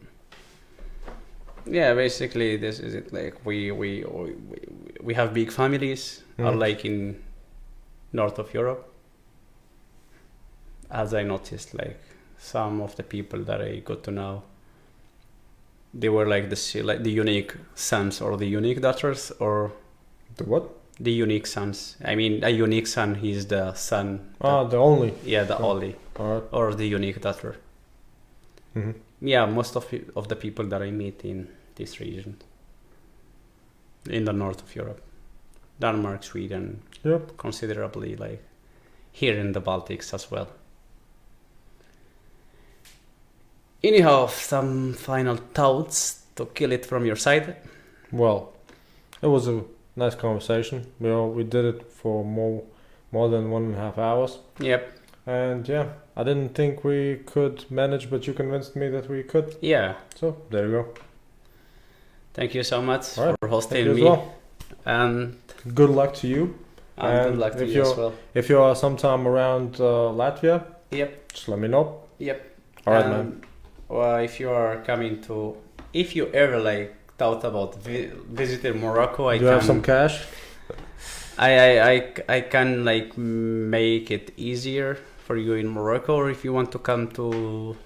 this is it. Like we have big families, like in north of Europe. As I noticed, like some of the people that I got to know, they were like the unique sons or the unique daughters, or the what? The unique sons. I mean, a unique son. He's the son. The only. Yeah, the only. All right. Or the unique daughter. Mm-hmm. Yeah, most of the people that I meet in this region, in the north of Europe, Denmark, Sweden, yep, considerably like here in the Baltics as well. Anyhow, some final thoughts to kill it from your side? Well, it was a nice conversation. We did it for more than 1.5 hours. Yep. And yeah, I didn't think we could manage, but you convinced me that we could. Yeah. So there you go. Thank you so much right. for hosting me. Well. And good luck to you. And good luck to you as well. If you are sometime around Latvia, yep, just let me know. Yep. All right, man. Well, if you ever like thought about visiting Morocco, Do you have some cash? I can like make it easier for you in Morocco, or if you want to come to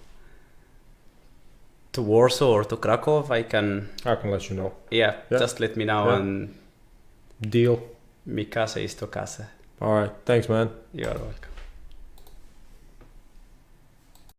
Warsaw or to Krakow, I can let you know. Yeah, just let me know and deal. Mi casa is tu casa. All right, thanks, man. You're welcome.